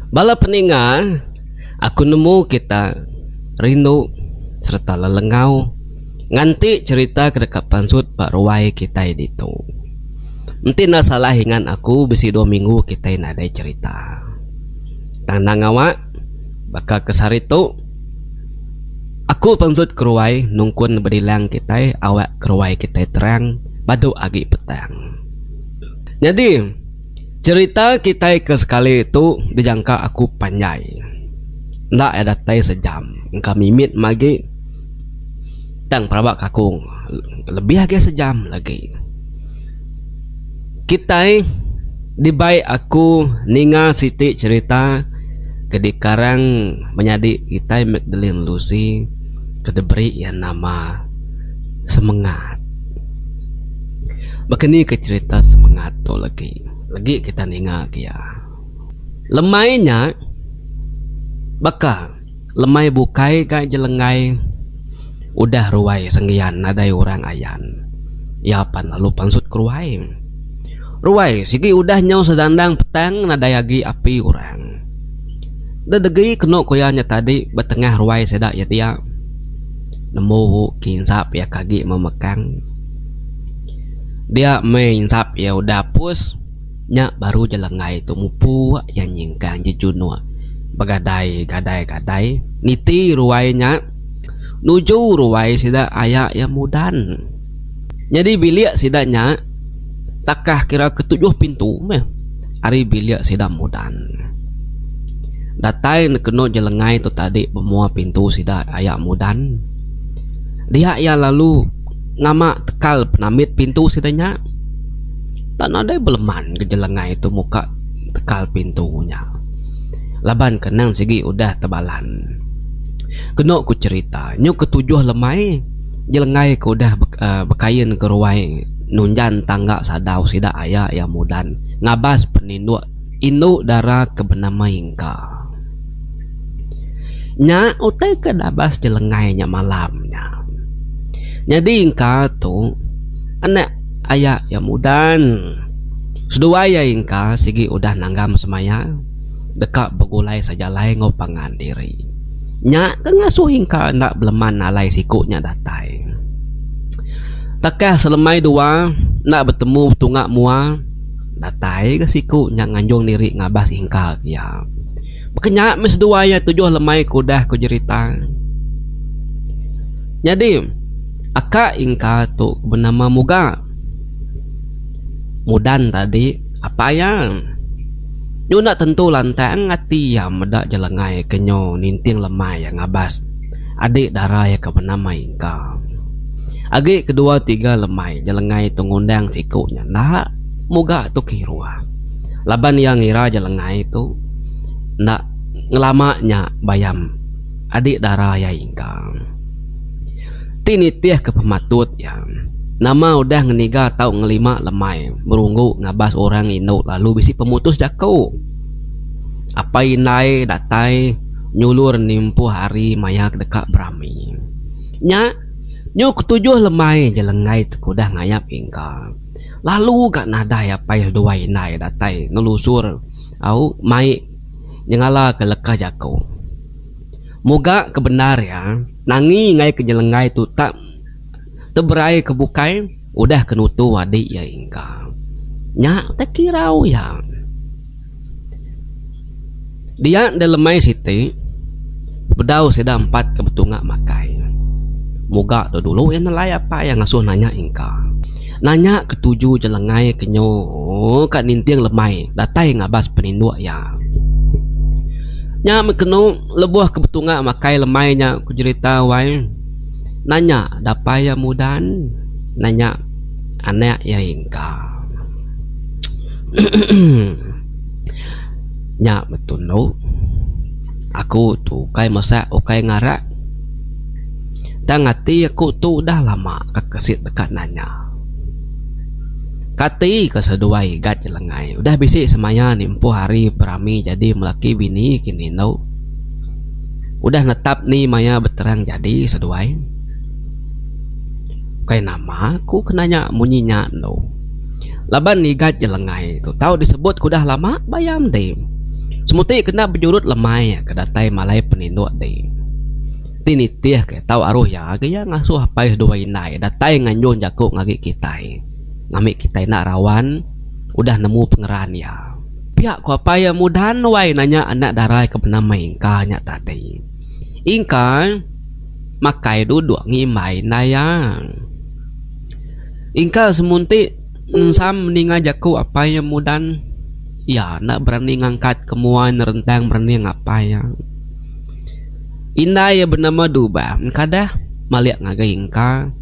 Bala peninga, aku nemu kita rindu serta lelengau nganti cerita kedekat pansut Pak Ruwai kita itu. Nanti nak salah ingat aku besi 2 minggu kita ada cerita. Tanang awak bakal kesar itu. Aku pansut keruai nungkun berilang kita awak keruai kita terang badu agi petang. Jadi cerita kita ke sekali itu dijangka aku panjai. Ndak ada tay sejam. Engkau mimit magi tang perabak kakung lebih lagi sejam lagi. Kita dibai aku ninga siti cerita kedikarang menjadi kita Magdalene Lucy kedeberi yang nama semangat. Begini ke cerita semangat tu lagi kita ninga kia. Lemainya baka lemai bukai ka jelengai udah ruai senggian nadai orang ayan. Ya pan lalu pansut keruai. Ruai sigi udah nyau sedandang petang nadai agi api orang. Dadegi keno koyanya tadi betengah ruai sedak ya dia. Nemu kinsap ya kagi memekang. Dia mainsap ya udah pus nya baru jelengai tu mupu yang nyingkang jejunua begadai gadai niti ruainya nuju ruai sida ayak ya mudan. Jadi bilik sidanya takah kira ketujuh pintu meh ari bilik sida mudan. Datai keno jelengai tu tadi semua pintu sida ayak mudan. Dia ya lalu ngama tekal penamit pintu sidanya. Tak ada beleman ke jelengai itu muka tekal pintunya. Laban kenang segi udah tebalan. Kena ku cerita nyu ketujuh lemai jelengai ku udah bekain ke ruai nunjan tangga sadau sida ayah ya mudan ngabas peninduk induk darah kebenama ingka. Nya utai ke dabas jelengai nya malamnya. Jadi ingka tu anak ayah ya mudan sedua ya ingka sigi udah nanggam semaya dekat begulai saja lai ngopangan diri nya ngasuh ingka nak beleman alai sikuknya datai takah selemai dua nak bertemu tungak mua datai ke sikuknya nganjung diri ngabas ingka ya berkenyak mes dua ya 7 lemai kudah ku cerita. Jadi akak ingka tu bernama Muga mudan tadi apa yang nyu nak tentu lantang ngati ya medak jelengai kenyo ninting lemai yang ngabas adik darah ya ke bernama ingka agi kedua 3 lemai jelengai tu ngundang sikuknya nak Muga tu kirua laban yang ngira jelengai tu nak ngelamaknya bayam adik darah ya ingka tinitiah ke pematut ya nama udah ngeniga tau ngelima lemai merunggu ngabas orang induk lalu bisi pemutus jakau apa inai datai nyulur nimpu hari mayak dekat berami nya nyu ketujuh lemai jelengai kudah ngayap ingka lalu gak nada ya payah 2 inai datai ngelusur au mai nyengala ke lekah jakau moga kebenar ya nangi ngai ke jelengai tu tak teberai kebukai udah kenutu wadik ya ingka nya tak kirau ya dia dalamai siti bedau seda 4 kebetungak makai moga tu dulu yang nalai apa yang ngasuh nanya ingka nanya ketujuh jelengai kenyo kat nintiang lemai datai ngabas peninduk ya nya mekenu lebuh kebetunga makai lemainya ku cerita wai nanya dapai ya mudan nanya anak ya ingka nya betul no aku tu kai masak okai ngarak tangati aku tu dah lama kekesit dekat nanya kati keseduai gat jelengai udah bisik semaya nimpu hari berami jadi melaki bini kini no udah netap nih maya beterang jadi seduai kayak nama ku kenanya munyinya no laban nigat jelengai tu tahu disebut kudah lama bayam deh Semuti kena berjurut lemai kedatai malai peninduk di tinitih ke tau aruh ya gaya ngasuh pai dua inai datai nganjun jakuk ngagi kitai ngamik kitai nak rawan udah nemu pengeran ya pihak ku apa ya mudahan wai nanya anak darai ke benama ingka nya tadi ingka makai duduk ngimai nayang ingka semunti nsam ninga jakuk apa ya mudan ya nak berani ngangkat kemuan rentang berani ngapaya inai ya bernama Duba kadah maliak ngagai ingka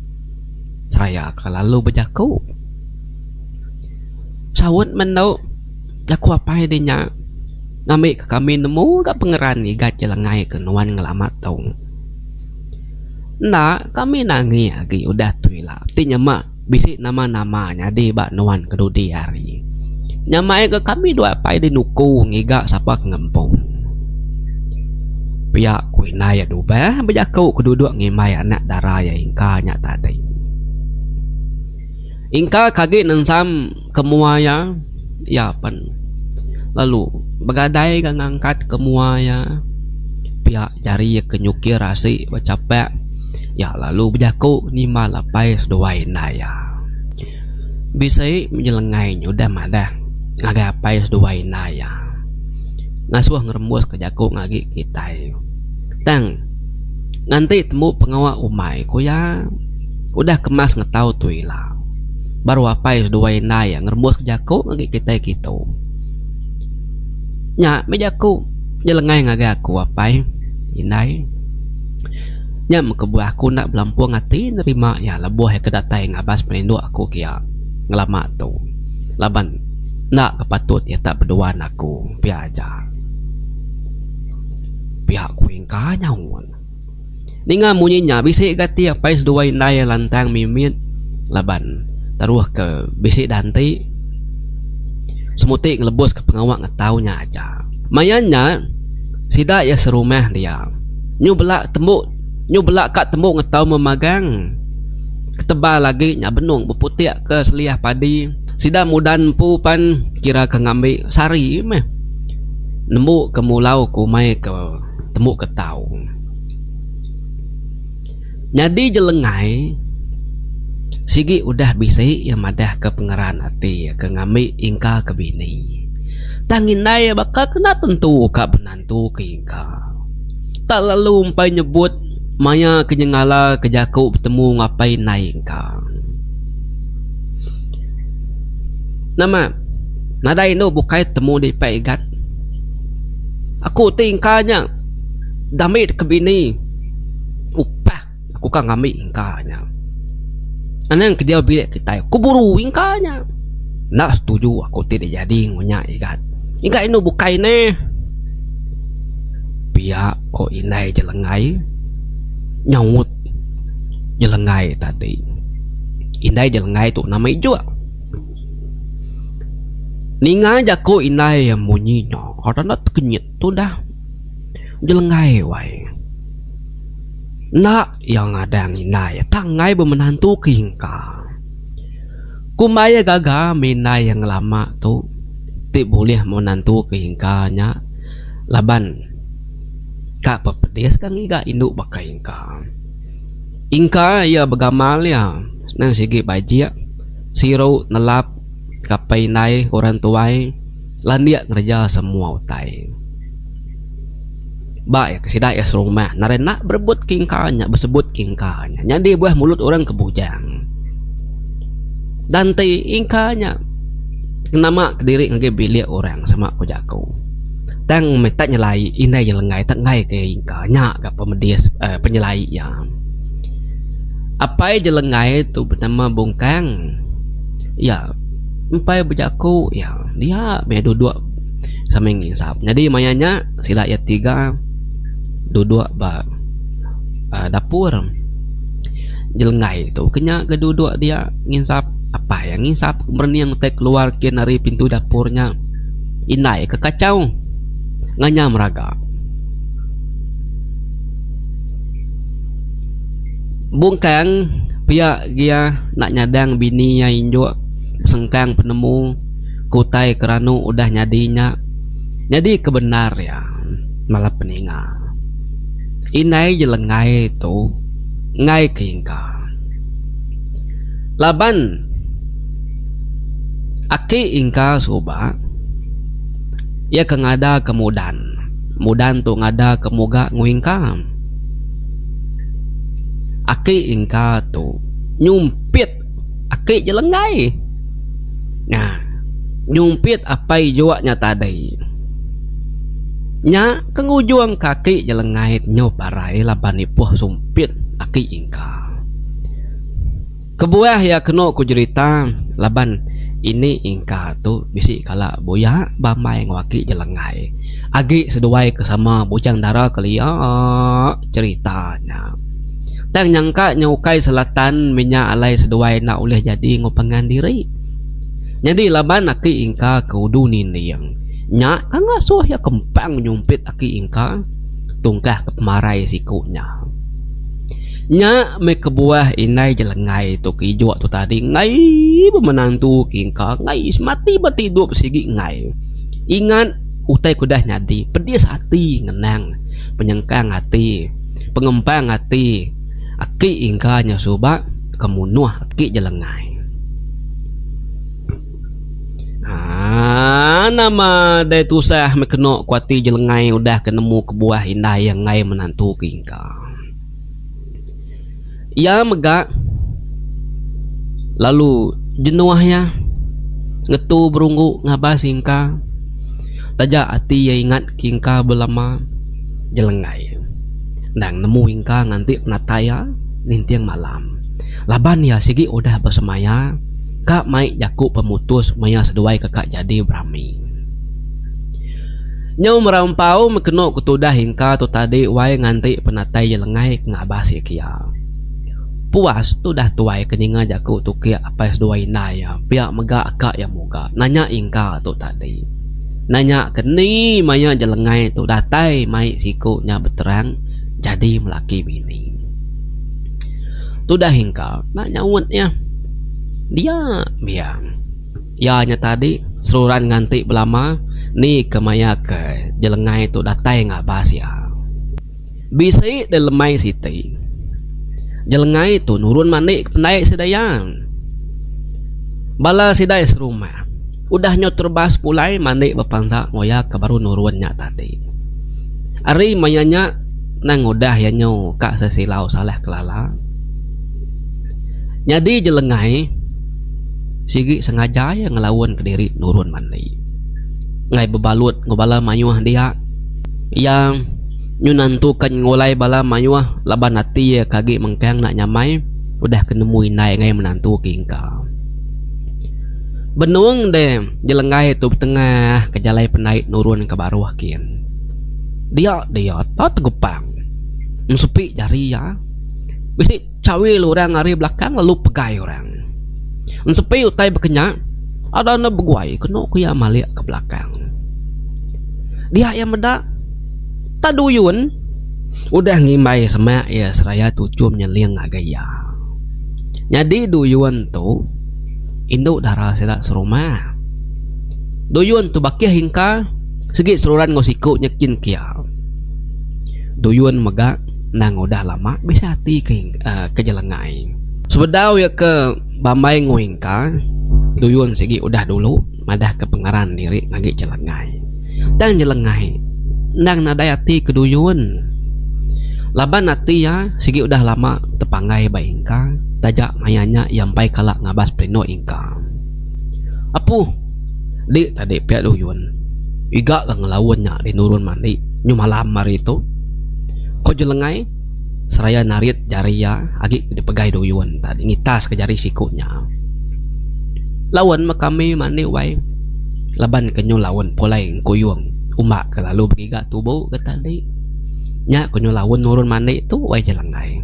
seraya kalalu berjaku sawut menau jaku apa ya dinya ngamik ke kami nemu gak pengeran igat jelengai ke nuan ngelamat tau nak kami nangi lagi udah tuila tinya mak bisik nama-namanya di bak nuan kedudi hari nyamai ke kami dua apa di nuku ngigak sapa ngempung pihak kuina ya Duba berjakau keduduk ngimai anak darah ya ingka nya tadi ingka kaget nensam kemua ya pan lalu begadai kan ngangkat kemua ya pihak jari ya kenyukir rasi bercapek ya lalu berjakau ni malapai seduai naya bisa menjelengai udah madah ngagapai seduai naya ngasuh ngerembus ke jakuk ngagi kita tang nanti temu pengawak umai ku ya udah kemas ngetau tuh ilah baru apa ya dua naya ngerembus ke jakuk ngagi kita gitu nya mejaku jelengai ngagi aku apa inai nya mekebuah aku nak belampuang hati nerima ya lebuh ya kedatai ngabas peninduk aku kia ngelama tuh laban nak kepatut ya tak berduaan aku piaja pihak ku ingka nyawan ninga munyinya bisik gati apa is dua inai lantang mimit laban taruh ke bisik danti semuti ngelebus ke pengawak ngetaunya aja mayanya sidak ya serumah dia nyubelak kat tembuk ngetau memagang ketebal lagi nya benung berputiak ke seliah padi sidak mudan pu pan kira ke ngambil sari meh nemu ke mulau ku mai ke temu ke tau nyadi jelengai sigi udah bisi ya madah ke pengeran hati ya ke ngambil ingka ke bini tangin naya bakal kena tentu kak penantu ke ingka tak lalu umpai nyebut maya kenyengala kejaku bertemu ngapain naik ingka nama nadai no bukai temu di paigat aku tingkahnya damit ke bini upah aku kan ngambil ingkanya anang ke dia bilik kita aku buru ingkanya nak setuju aku tidak jadi ngunya igat ingka ini bukai ne pihak kok inai jelengai nyawut jelengai tadi inai jelengai tu nama hijau ninga jako inai yang munyinya orang nak kenyit tu dah jelengai wai nak yang ada inai tangai bermenantu kingka kumaya gaga minai yang lama tu tik boleh menantu kingkanya laban kak pepedes kan iga induk bakai ingka ya begamal ya nang sigi bajia siro nelap kapai nai orang tuai landia ngerja semua utai ba ya kesidak ya serumah narena berebut kingkanya bersebut kingkanya nyadi buah mulut orang kebujang dan ti ingkanya nama kediri ngage bilik orang sama aku jago tang metak nyelai inai jelengai tak ngai ke ingkanya gak pemedias penyelai ya apa jelengai itu bernama bungkang ya empai berjaku ya dia duduk sama ngisap jadi mayanya sila ya 3 duduk dapur jelengai itu kenya keduduk dia ngisap apa yang ngisap kemudian yang keluar dari pintu dapurnya inai ke kacau nganya meraga bungkang pihak dia nak nyadang bini yang injuk sengkang penemu kutai keranu udah nyadinya Jadi kebenar ya malah peninga. Inai jelengai tu ngai kingka. Laban aki ingka suba ya kengada kemudan. Mudan tu ngada kemuga nguingka. Aki ingka tu nyumpit aki jelengai. Nah, nyumpit apai jua nyata tadai. Nya kengujuang kaki jelengai nyo parai laban ipuh sumpit aki ingka. Kebuah ya keno ku cerita laban ini ingka tu bisi kala boya bamai ngwaki jelengai. Agi seduai kesama bujang dara kelia ceritanya. Tang nyangka nyaukai selatan minyak alai seduai nak oleh jadi ngopengan diri. Jadi laban aki ingka keudu niniang. Nya angasuh ya kempang nyumpit aki ingka tungkah kepemarai sikunya. Nya me kebuah inai jelengai tu kijua tu tadi ngai menantu kingka ngai mati betidup sigi ngai. Ingat utai kudah nyadi pedis hati ngenang penyengkang hati pengempang hati aki ingka nya suba kemunuh aki jelengai. Nama dai tusah mekeno kuati jelengai udah kenemu kebuah indah yang ngai menantu kingka. Ia megak lalu jenuahnya ngetu berunggu ngabas ingka. Tajak hati ya ingat kingka belama jelengai. Nang nemu ingka nganti penataya nintiang malam. Laban ya sigi udah bersemaya. Kak mai jaku pemutus maya seduai kakak jadi brahmi. Nyau merampau mekeno kutudah hingka tu tadi wai nganti penatai jelengai ngabasi kia. Puas tu dah tuai keninga jaku tu kia apa seduai naya pihak mega akak yang muka nanya ingka tu tadi. Nanya keni maya jelengai tu datai mai sikunya berterang jadi melaki bini. Tu dah hingka nak nyawutnya. Dia biang ya nya tadi seruran nganti belama ni kemaya ke jelengai tu datai ngabas ya bisi delemai siti jelengai tu nurun manik pendai sedayang bala sidai serumah udah nyot terbas pulai manik bepangsa ngoya ke baru nurunnya tadi ari mayanya nang udah ya nyo kak sesilau salah kelala jadi jelengai sigi sengaja yang ngelawan ke diri nurun mandi ngai bebalut ngobala mayuah dia yang nyunantukan ngolai bala mayuah laban hati ya kagi mengkang nak nyamai udah kenemu inai ngai menantu kingka benuang deh jelengai tu tengah kejalai penait nurun ke baruah kian dia tak tegupang sepi jari ya bisi cawi orang hari belakang lalu pegai orang sepi utai berkenyak ada na beguai kena kuya malik ke belakang dia yang mendak taduyun udah ngimai semak ya seraya tucum nyeliang agaya jadi duyun tu induk darah sila serumah duyun tu bakih hingka segi seruran ngosiku nyekin kia duyun megak nang udah lama bisa hati ke jelengai sebedaw ya ke bambai nguingka duyun segi udah dulu madah ke pengaran diri ngagi jelengai dan jelengai nang nadai hati ke duyun laban hati ya segi udah lama tepangai baingka tajak mayanya yang pai kalak ngabas pleno ingka apu di tadi pihak duyun iga ka ngelawannya di nurun mandi nyumalam mari itu kok jelengai seraya narit jari ya agi dipegai duyun tadi ngitas ke jari sikunya lawan makami mani wai laban kenyo lawan polai kuyung umak ke lalu begiga tubuh ke tadi nya kenyo lawan nurun mani itu wai jelengai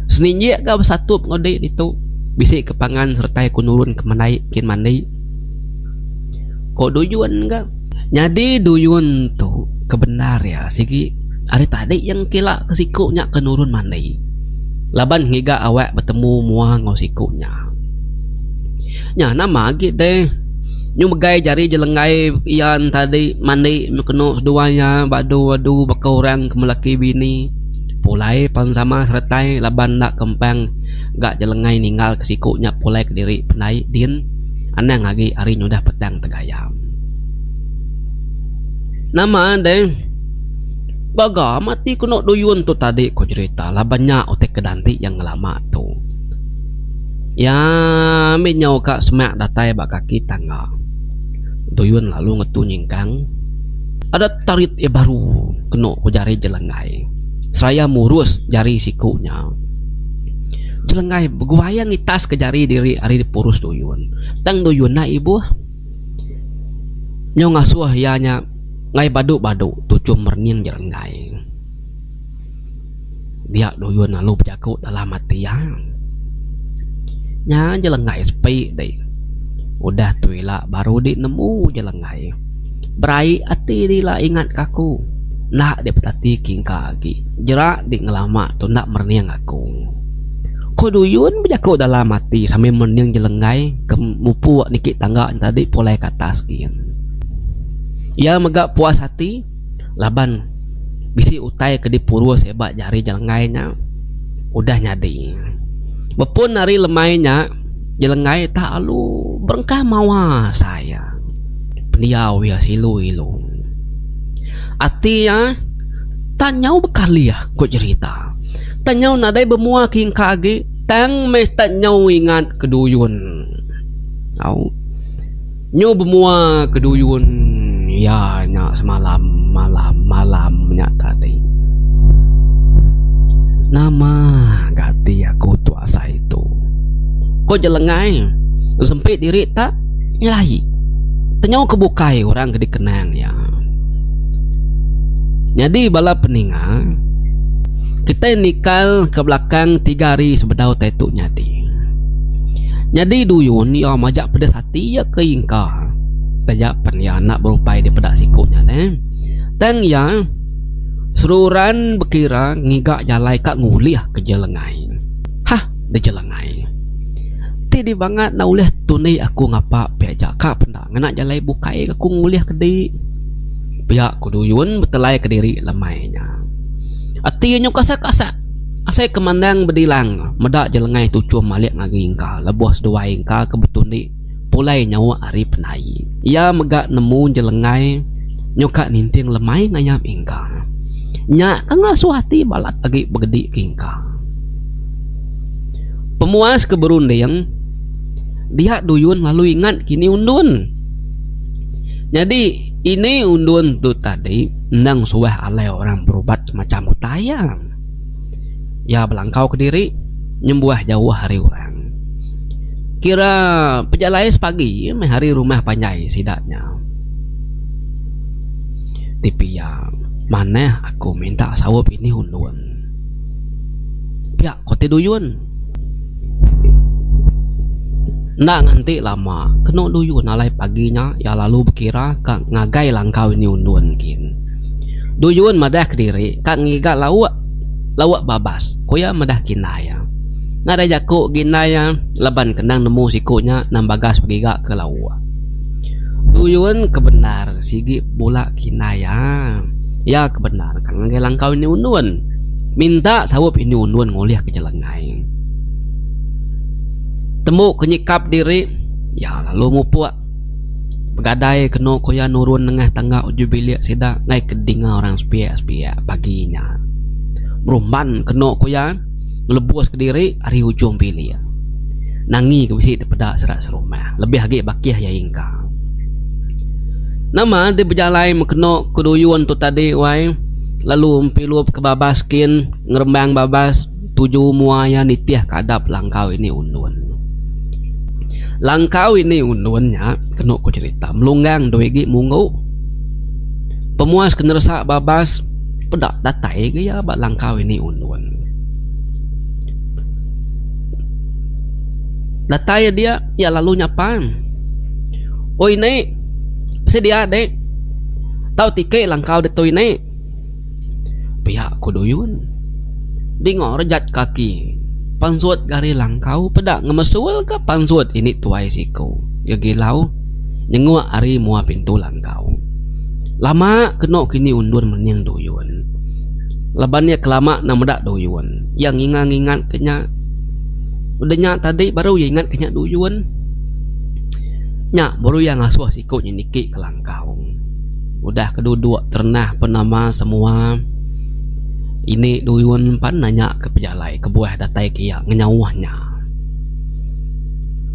seninjia ga bersatup ngode itu bisi kepangan serta ku nurun ke manai kin mandi kok duyun ga jadi duyun tu kebenar ya sigi hari tadi yang kila kesikunya ke nurun mandi laban ngiga awak bertemu muang ngosikunya nya nama lagi deh Nyu megai jari jelengai ian tadi mandi mekeno seduanya badu baka orang kemelaki bini. Pulai pan sama sertai laban nak kempang gak jelengai ninggal ke sikunya pulai ke diri penai din anang lagi hari nyudah petang tegayam. Nama deh baga mati kuno duyun tu tadi ko cerita labannya otek kedanti yang lama tu. Ya menyau kak semak datai bak kaki tangga. Duyun lalu ngetu nyingkang. Ada tarit ya baru keno ko jari jelengai. Saya murus jari sikunya. Jelengai beguayang itas ke jari diri hari dipurus duyun. Tang duyun na ibu. Nyo ngasuh ianya ngai badu tucum merning jelengai. Dia duyun lalu berjaku dalam hati ya. Nya jelengai sepi deh. Udah tuila baru di nemu jelengai. Berai hati dila ingat kaku. Nak dia petati kingka lagi. Jerak di ngelama tu nak merniang aku. Ko duyun berjaku dalam hati sambil merniang jelengai ke mupu nikit tangga tadi pulai ke atas kian. Ia megak puas hati laban bisi utai ke dipuru sebat jari jelengainya. Udah nyadi. Bepun hari lemainya jelengai tak alu berengkah mawa saya. Pendiau ya silu-ilu. Artinya tanyau bekali ya kok cerita. Tanyau nadai bemua king kage tang mes tanyau ingat keduyun. Au. Nyu bemua keduyun ya nya semalam malamnya tadi. Nama gati aku tuasa itu. Kok jelengai sempit diri tak nyelahi. Tanyau kebukai orang gede kenang ya. Jadi bala peninga kita nikal ke belakang 3 hari sebedau tetuk nyadi. Jadi duyun ya majak pedas hati ya ke ingka. Tajak pen ya anak berupai di pedak sikunya deh. Tang ya seruran bekira ngigak jalai kak nguliah ke jelengai. Hah, de jelengai. Tidi banget na uliah tunai aku ngapa pejak kak pendak ngena jalai bukai aku nguliah kedi. Pihak kuduyun betelai ke diri lemainya. Atinya kasak-kasak. Asai kemandang bedilang. Medak jelengai tucum malik ngagi ingka. Lebuh sedua ingka kebetundi. Pulai nyawa hari penai. Ia megak nemu jelengai. Nyokak ninting lemai ngayam ingka. Nyak kan ngasuh hati balat lagi begedi ke ingka. Pemuas keberunding. Dia duyun lalu ingat kini undun. Jadi ini undun tu tadi nang suah alai orang berobat macam utayang. Ya belangkau ke diri nyembuah jauh hari orang. Kira pejalai sepagi hari rumah panjai sidaknya. Tapi ya mana aku minta sawap ini undun. Pihak kote duyun. Ndak nganti lama kena duyun alai paginya ya lalu berkira kak ngagai langkau ini undun kin. Duyun madah ke diri kak ngiga lawak babas koya madah kinaya. Nada jaku ginaya leban kenang nemu sikunya nang bagas pergiga ke lawak. Duyun kebenar sigi bola kinaya. Ya kebenar kak ngagai langkau ini undun. Minta sawap ini undun nguliah ke jelengai. Temu kenyikap diri ya lalu mupuak begadai kena koya nurun nengah tangga uju bilik sida ngai kedinga orang spia paginya berumban kena koya ngelebus ke diri hari ujung bilik nangi ke bisi daripada serak serumah lebih lagi bakiah ya ingka. Nama dia berjalai mekena keduyun tu tadi wai lalu mpilup ke babaskin ngerembang babas tuju muaya nitiah kadap langkau ini undun. Langkau ini undunnya kena ku cerita melunggang doegi munggu. Pemuas kenersak babas pedak datai gaya bak langkau ini undun. Datai dia ya lalu nyapa. Oh ini pasti dia dek. Tahu tike langkau detu ini. Pihak kuduyun. Dingor rejat kaki. Pansuat gari langkau pedak ngemesul ke pansuat ini tuai siku. Ya gilau. Nyengua ari mua pintu langkau. Lama kena kini undun menyang duyun. Labannya kelama na medak duyun. Yang ingat kenya. Udahnya tadi baru ingat kenya duyun. Nya baru yang ngasuh sikutnya niki ke langkau. Udah kedua ternah penama semua. Ini duyun pan nanya ke pejalai ke buah datai kia ngenyawahnya.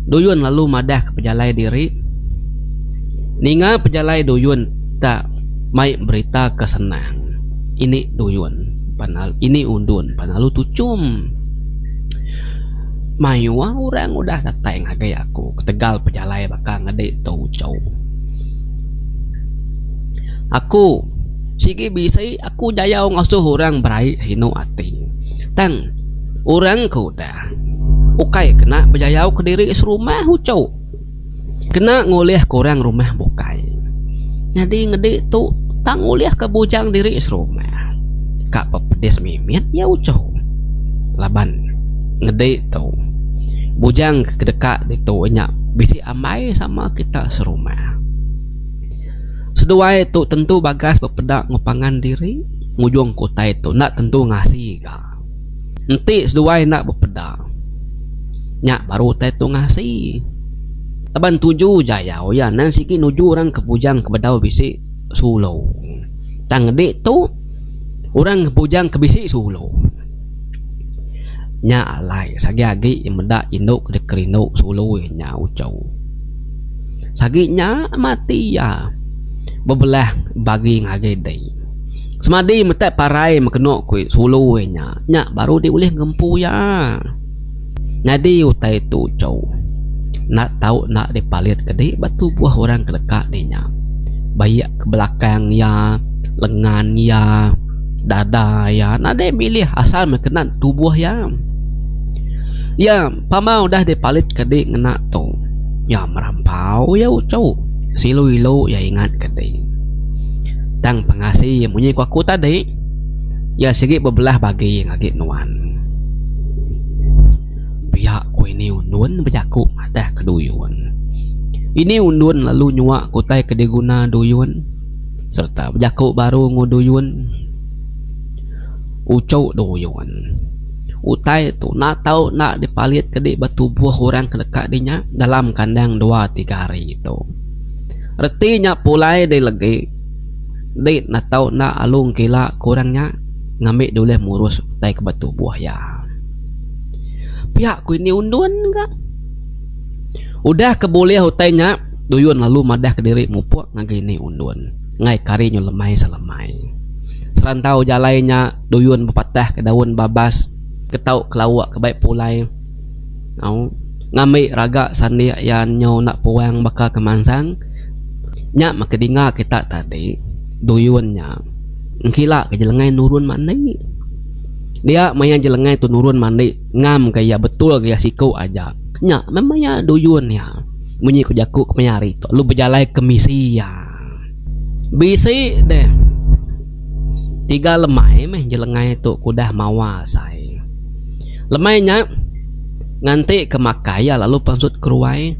Duyun lalu madah ke pejalai diri. Ninga pejalai duyun tak mai berita kesenang. Ini duyun panal ini undun panalu tucum. Mayuah orang udah datai ngagai aku ketegal pejalai bakal ngedek tau cau. Aku sigi bisa aku jayau ngasuh orang berai sino ati. Tang orang ku dah ukai kena berjayau ke diri serumah hucau. Kena ngoleh korang rumah bukai. Jadi ngede tu tang ngoleh ke bujang diri serumah. Kak pepedes mimit ya ucau. Laban ngede tu bujang kedekat itu nyak bisi amai sama kita serumah. Seduai itu tentu bagas berpedak ngopangan diri. Ngujung kota itu nak tentu ngasih ka. Nanti seduai nak berpedak. Nyak baru tay itu ngasih. Taban tuju jayau ya. Nan siki nuju orang ke bujang ke bedau bisi sulu. Tang ngede tu orang ke bujang ke bisi sulu. Nyak alai sagi-agi yang medak induk ke kerinduk sulu nya ucau. Saginya mati ya. Bebelah bagi ngagai day. Semadi metek parai mekenok kui sulu nya. Nyak baru diulih gempu ya. Jadi utai tu cau. Nak tahu nak dipalit kedi batu buah orang kedekat dinya. Bayak ke belakang ya, lengan ya, dada ya. Nade milih asal mekenat tubuh ya. Ya, pamau dah dipalit kedi ngena tu. Ya merampau ya cau. Silu-ilu ya ingat kedi. Tang pengasih yang bunyi kuaku tadi. Ya segi bebelah bagi ngagit nuan. Pihak ku ini undun berjaku madah ke duyun. Ini undun lalu nyuak kutai kediguna duyun. Serta berjaku baru nguduyun. Ucau duyun. Utai tu nak tahu nak dipalit kedi batu buah orang kedekat dinya dalam kandang 2-3 hari itu. Retinya pulai dia lagi. Dia nak tahu nak alung kila kurangnya ngambil dulu murus tai ke batu buah ya. Pihak ku ini undun enggak? Udah keboleh hutainya duyun lalu madah ke diri mupuk ngagini undun. Ngai karinya lemai selemai. Serantau jalainya duyun berpatah ke daun babas. Ketau kelawak ke baik pulai. Ngambil raga sandi yang nyau nak puang bakal kemansang. Nyak makedinga kita tadi duyunnya ngkila ke jelengai nurun mandi. Dia mayan jelengai tu nurun mandi ngam kaya betul kaya siku aja. Nyak memangnya duyun ya. Bunyi ku jaku kemenyari tu lu berjalai ke misi ya. Bisi deh. 3 lemai meh jelengai tu kudah mawa sai. Lemainya nganti ke makaya lalu pansut keruai.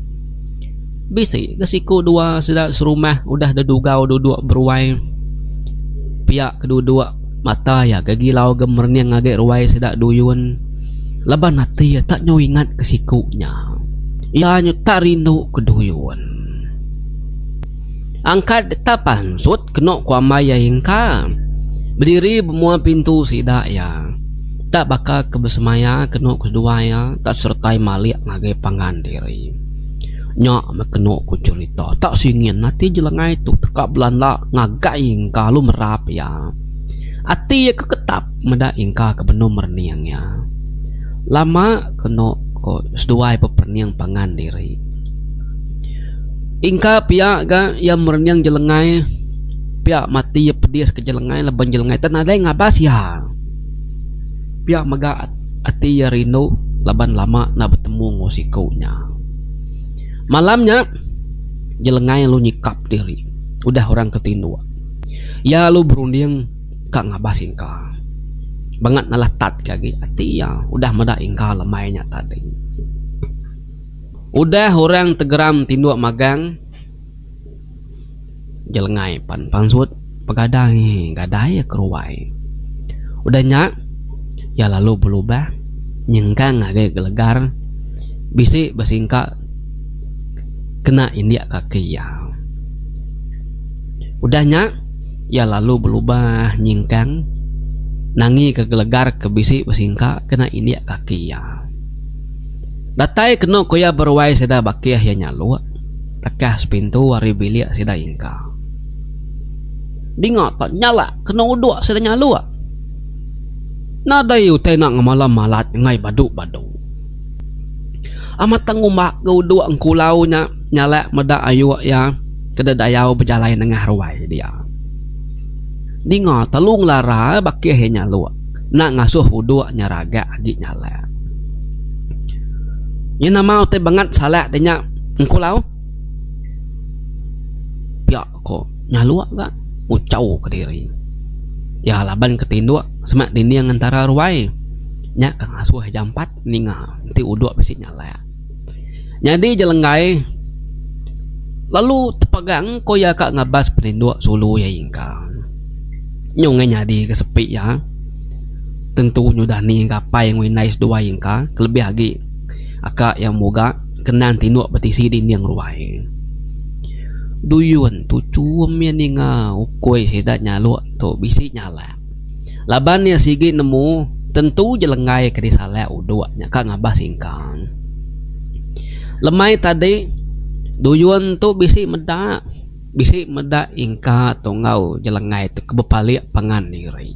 Bisi kesiku 2 sudah serumah udah dedugau duduk beruai. Pihak kedua mata ya gagilau gemernya ngagek ruai sedak duyun. Laban hati ya tak nyo ingat kesikunya. Ya nyo tak rindu ke duyun. Angkat tak pansut kena kuamaya ingka. Berdiri semua pintu sidak ya. Tak bakal kebesemaya kena kedua ya. Tak sertai malik ngagek pangan diri. Nyak mekeno ku cerita tak singin nanti jelengai tu tekap belanda ngagai kalau merap ya. Ati ya keketap meda ingka ke beno merniang ya. Lama keno ko seduai peperniang pangan diri. Ingka pihak ga yang merniang jelengai pihak mati ya pedis ke jelengai leban jelengai tan ada ngabas ya. Pihak maga ati ya rindu laban lama na bertemu ngosikunya. Malamnya jelengai lu nyikap diri. Udah orang ketindu. Ya lu berunding kak ngabasin ka. Banget nalah tat kagi ati ya. Udah meda ingka lemainya tadi. Udah orang tegeram tindu magang. jelengai pan pangsut pegadang gadai keruai. Udahnya ya lalu berubah nyengkang agak gelegar bisi bersingka kena india kaki ya. Udahnya ya lalu berubah nyingkang nangi kegelegar ke bisi bersingka kena india kaki ya. Datai kena koya berwai seda bakiah ya nyalu tekah sepintu wari bilik seda ingka. Dingat tak nyala kena uduk seda nyalu. Nada yu nak ngamalam malat ngai badu-badu. Amat tangumak ke uduk engkulau nyala meda ayu ya kedadayau berjalan tengah ruai dia. Dingat talung lara bakiah ya nyalu nak ngasuh uduk nyaraga agi nyala. Ya nama te banget salah denya engkulau. Pia ko nyalu ka ucau ke diri. Ya laban ketinduk semak dinding antara ruai nya kang asuh jam 4 ninga ti uduk bisi nyala. Jadi jelenggai lalu tepagang koya kak ngabas peninduk sulu ya ingka. Nyonge nyadi kesepi ya. Tentu nyudani gapai yang winais dua ingka kelebih lagi akak yang moga kenan tinduk petisi dinding ruai. Duyun tu cuam ya ninga ukoi sedat nyalu tu bisi nyala. Laban ya sigi nemu tentu jelengai ke disalah uduk nya kak ngabas ingkang. Lemai tadi duyun tu bisi meda ingka tongau jelengai tu kebepalik pangan diri.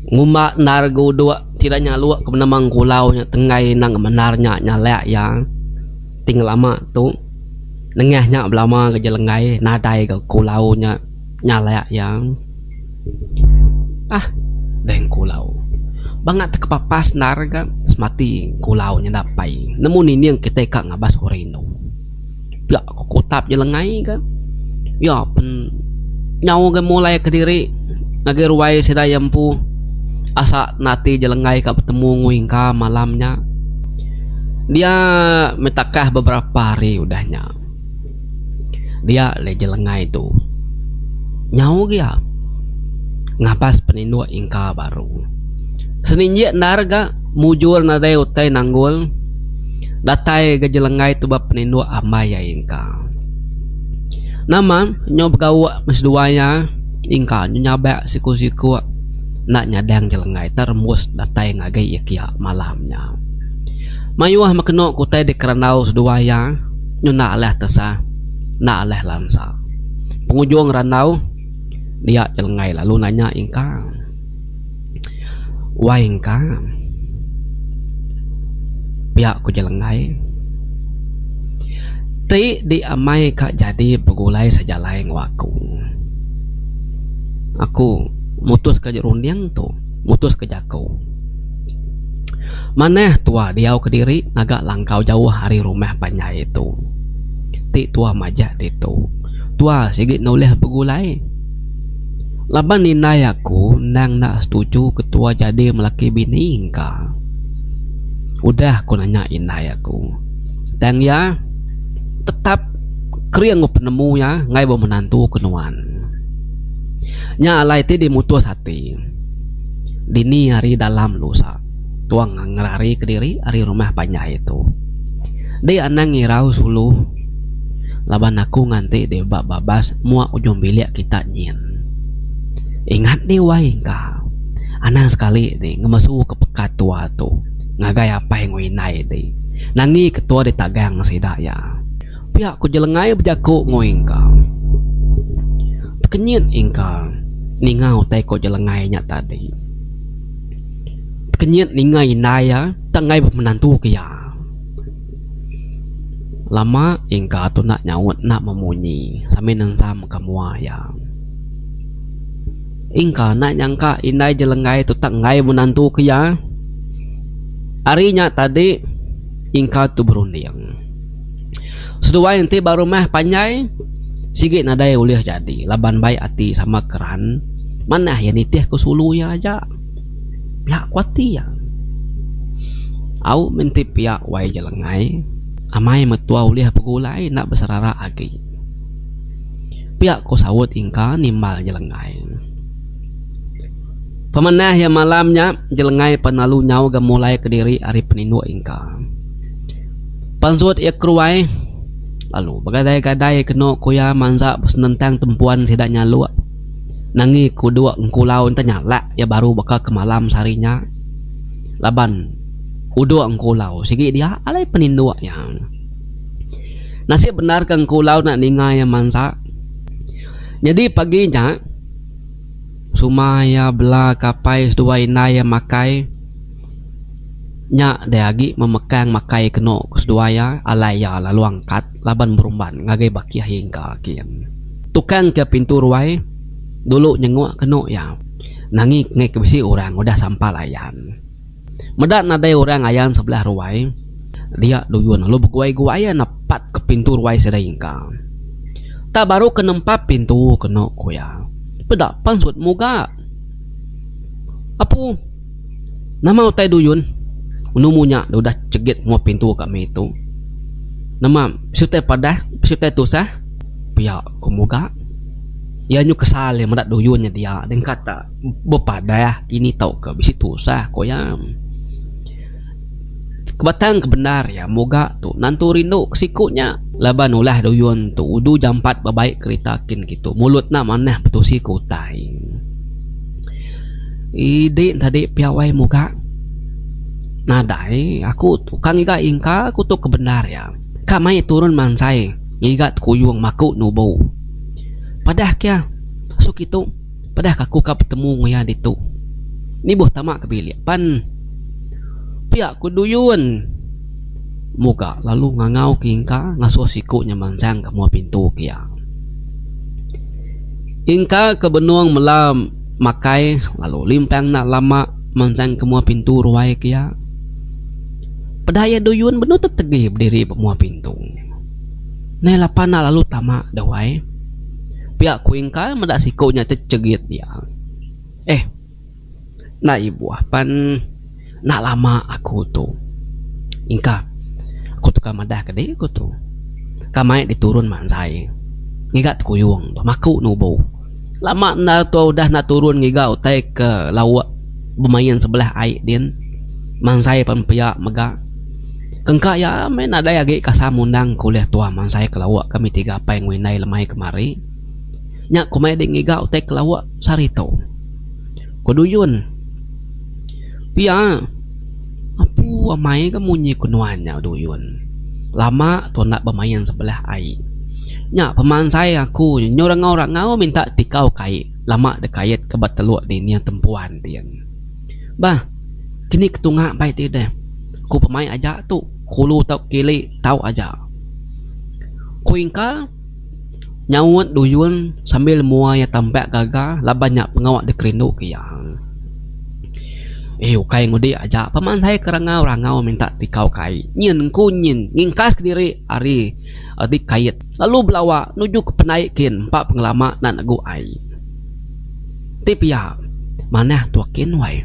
Ngumak nargo dua tidak nyalu ke menamang kulau nya tengai nang menarnya nyala yang ting lama tu nengahnya belama ke jelengai nadai ke kulau nya nyala yang deng kulau banget kepapas narga semati kulau nya dapai nemu nini yang kita kak ngabas horino ya kutap jelengai kan ya pen nyau ke mulai ke diri ngage ruai sedayampu asa nati jelengai kak bertemu nguingka malamnya dia metakah beberapa hari udahnya dia le jelengai itu nyau dia ngapas peninduk ingka baru seninjek narga mujur nadai utai nanggul datai ke jelengai itu bab peninduk amaya ingka nama nyob gawa mesduanya ingka nyabak siku-siku nak nyadang jelengai termus datai ngagai ikia malamnya mayuah makenok kutai di keranau seduaya nyuna aleh tesah na aleh lansa pengunjung ranau dia jelengai lalu nanya ingka wah ingka pihak ku jelengai ti di amai kak jadi pegulai sejalai ngaku aku mutus ke jerundiang tu mutus ke jakau maneh tua diau ke diri agak langkau jauh hari rumah panjai itu ti tua majak ditu tua sigit noleh pegulai laban ninai aku nang nak setuju ketua jadi melaki bini ingka udah aku nanya inai aku dan ya tetap kriang penemu ya ngai bo menantu kenuan nya alai ti dimutus hati dini hari dalam lusa tuang ngerari ke diri hari rumah panjai itu dia anang ngirau suluh laban aku nganti de babas muak ujung bilik kita nyin. Ingat nih wai ka. Anang sekali deh ngemasu ke pekat tua tu. Ngagai apa yang winai deh. Nangi ketua di tagang sidaya. Pihak ku jelengai berjaku ngoing ka. Kenyit ingka. Ningau tay ko jelengai nya tadi. Kenyit ningai naya tangai menantu kia. Lama ingka tu nak nyaut nak memunyi sambil nensam kamu ayam. Ingka nak nyangka inai jelengai tu tak ngai menantu kia. Harinya tadi ingka tu berunding. Sedua yang ti baru mah panjai sigit nadai ulih jadi laban baik hati sama keran mana yang nitih ke sulu ya aja pihak kuati ya. Au menti pihak wai jelengai amai metua ulih pegulai nak bersarara agi. Pihak ko sawut ingka nimbal jelengai. Pemenah yang malamnya jelengai penalu nyau gemulai ke diri ari penindu ingka. Pansut ia keruai. Lalu bergadai-gadai kena kuya mansa senentang tempuan sidak nyalu. Nangi kudua engkulau tanya lak ya baru bakal ke malam sarinya. Laban udua engkulau sigi dia alai penindu yang. Nasib benar ke engkulau nak ningai yang mansa. Jadi paginya sumaya bela kapai dua inai yang makai. Nyak deagi memekang makai keno keseduaya alaya lalu angkat laban berumban ngagai bakia hingga kian. Tukang ke pintu ruai dulu nyenguk keno ya. Nangi ngek besi orang udah sampal ayan. Medak nadai orang ayan sebelah ruai. Dia duyun lalu berguai-guai napat ke pintu ruai sedayingka. Tak baru ke nempat pintu keno kuya. Pedak pansut muka. Apu nama utai duyun. Unumunya udah cegit mau pintu kami itu. Nama sutai padah, sutai tusah. Pihak kumuga. Ya nyu kesal yang mendak duyunnya dia. Dan kata bepadah kini tau ke bisi tusah koyam. Kebatang kebenar ya moga tu nantu rindu kesikunya. Laban ulah duyun tu udu jam 4 babaik keritakin gitu. Mulut na manah betusi kutai. Ide tadi piawai moga. Nadai aku tukang iga ingka aku tu kebenar ya. Kamai turun mansai ngigat kuyung maku nubo. Padah kya masuk itu. Padah kaku ka bertemu ngaya ditu. Ni boh tamak kebilipan. Pihak ku duyun. Muka lalu ngangau kingka ngasuh sikunya mansang ke mua pintu kya. Ingka kebenuang melam makai lalu limpang nak lama mansang ke mua pintu ruai kya. Pedaya duyun benu tetegi berdiri pemua pintu. Nela pana lalu tamak dawai. Pihak kuingka mendak sikunya tercegit dia. Nak ibu pan nak lama aku tu. Ingka aku tu kamadah kede aku tu. Kamai diturun mansai. Ngigat kuyung tu maku nubo. Lama na tu udah nak turun ngigat utai ke lawak bermain sebelah air din. Mansai pan pihak megak. Kengka ya main ada lagi kasamundang kuliah tua man saya kelawak kami 3 apa yang winai lemai kemari. Nyak kumai ding ngiga utek kelawak sarito. Koduyun. Pia. Apu amai kamu nyi kunuannya duyun. Lama tu nak bermain sebelah air. Nyak paman saya aku nyorang-orang ngau minta tikau kai. Lama dekayat kebat teluk din yang tempuan din. Bah, kini ketungak baik tidak. Ku pemain aja tu kulu tau kili tau aja. Kuingka nyawut duyun sambil mua ya tampak gaga lah banyak pengawak dekerindu kia. Ukai ngudi aja paman saya kerangau-rangau minta tikau kai. Nyin ku nyin ngingkas ke diri ari adik kait. Lalu belawa nuju ke penaikin 4 pengelama nak nagu ai. Tapi ya mana tuakin wai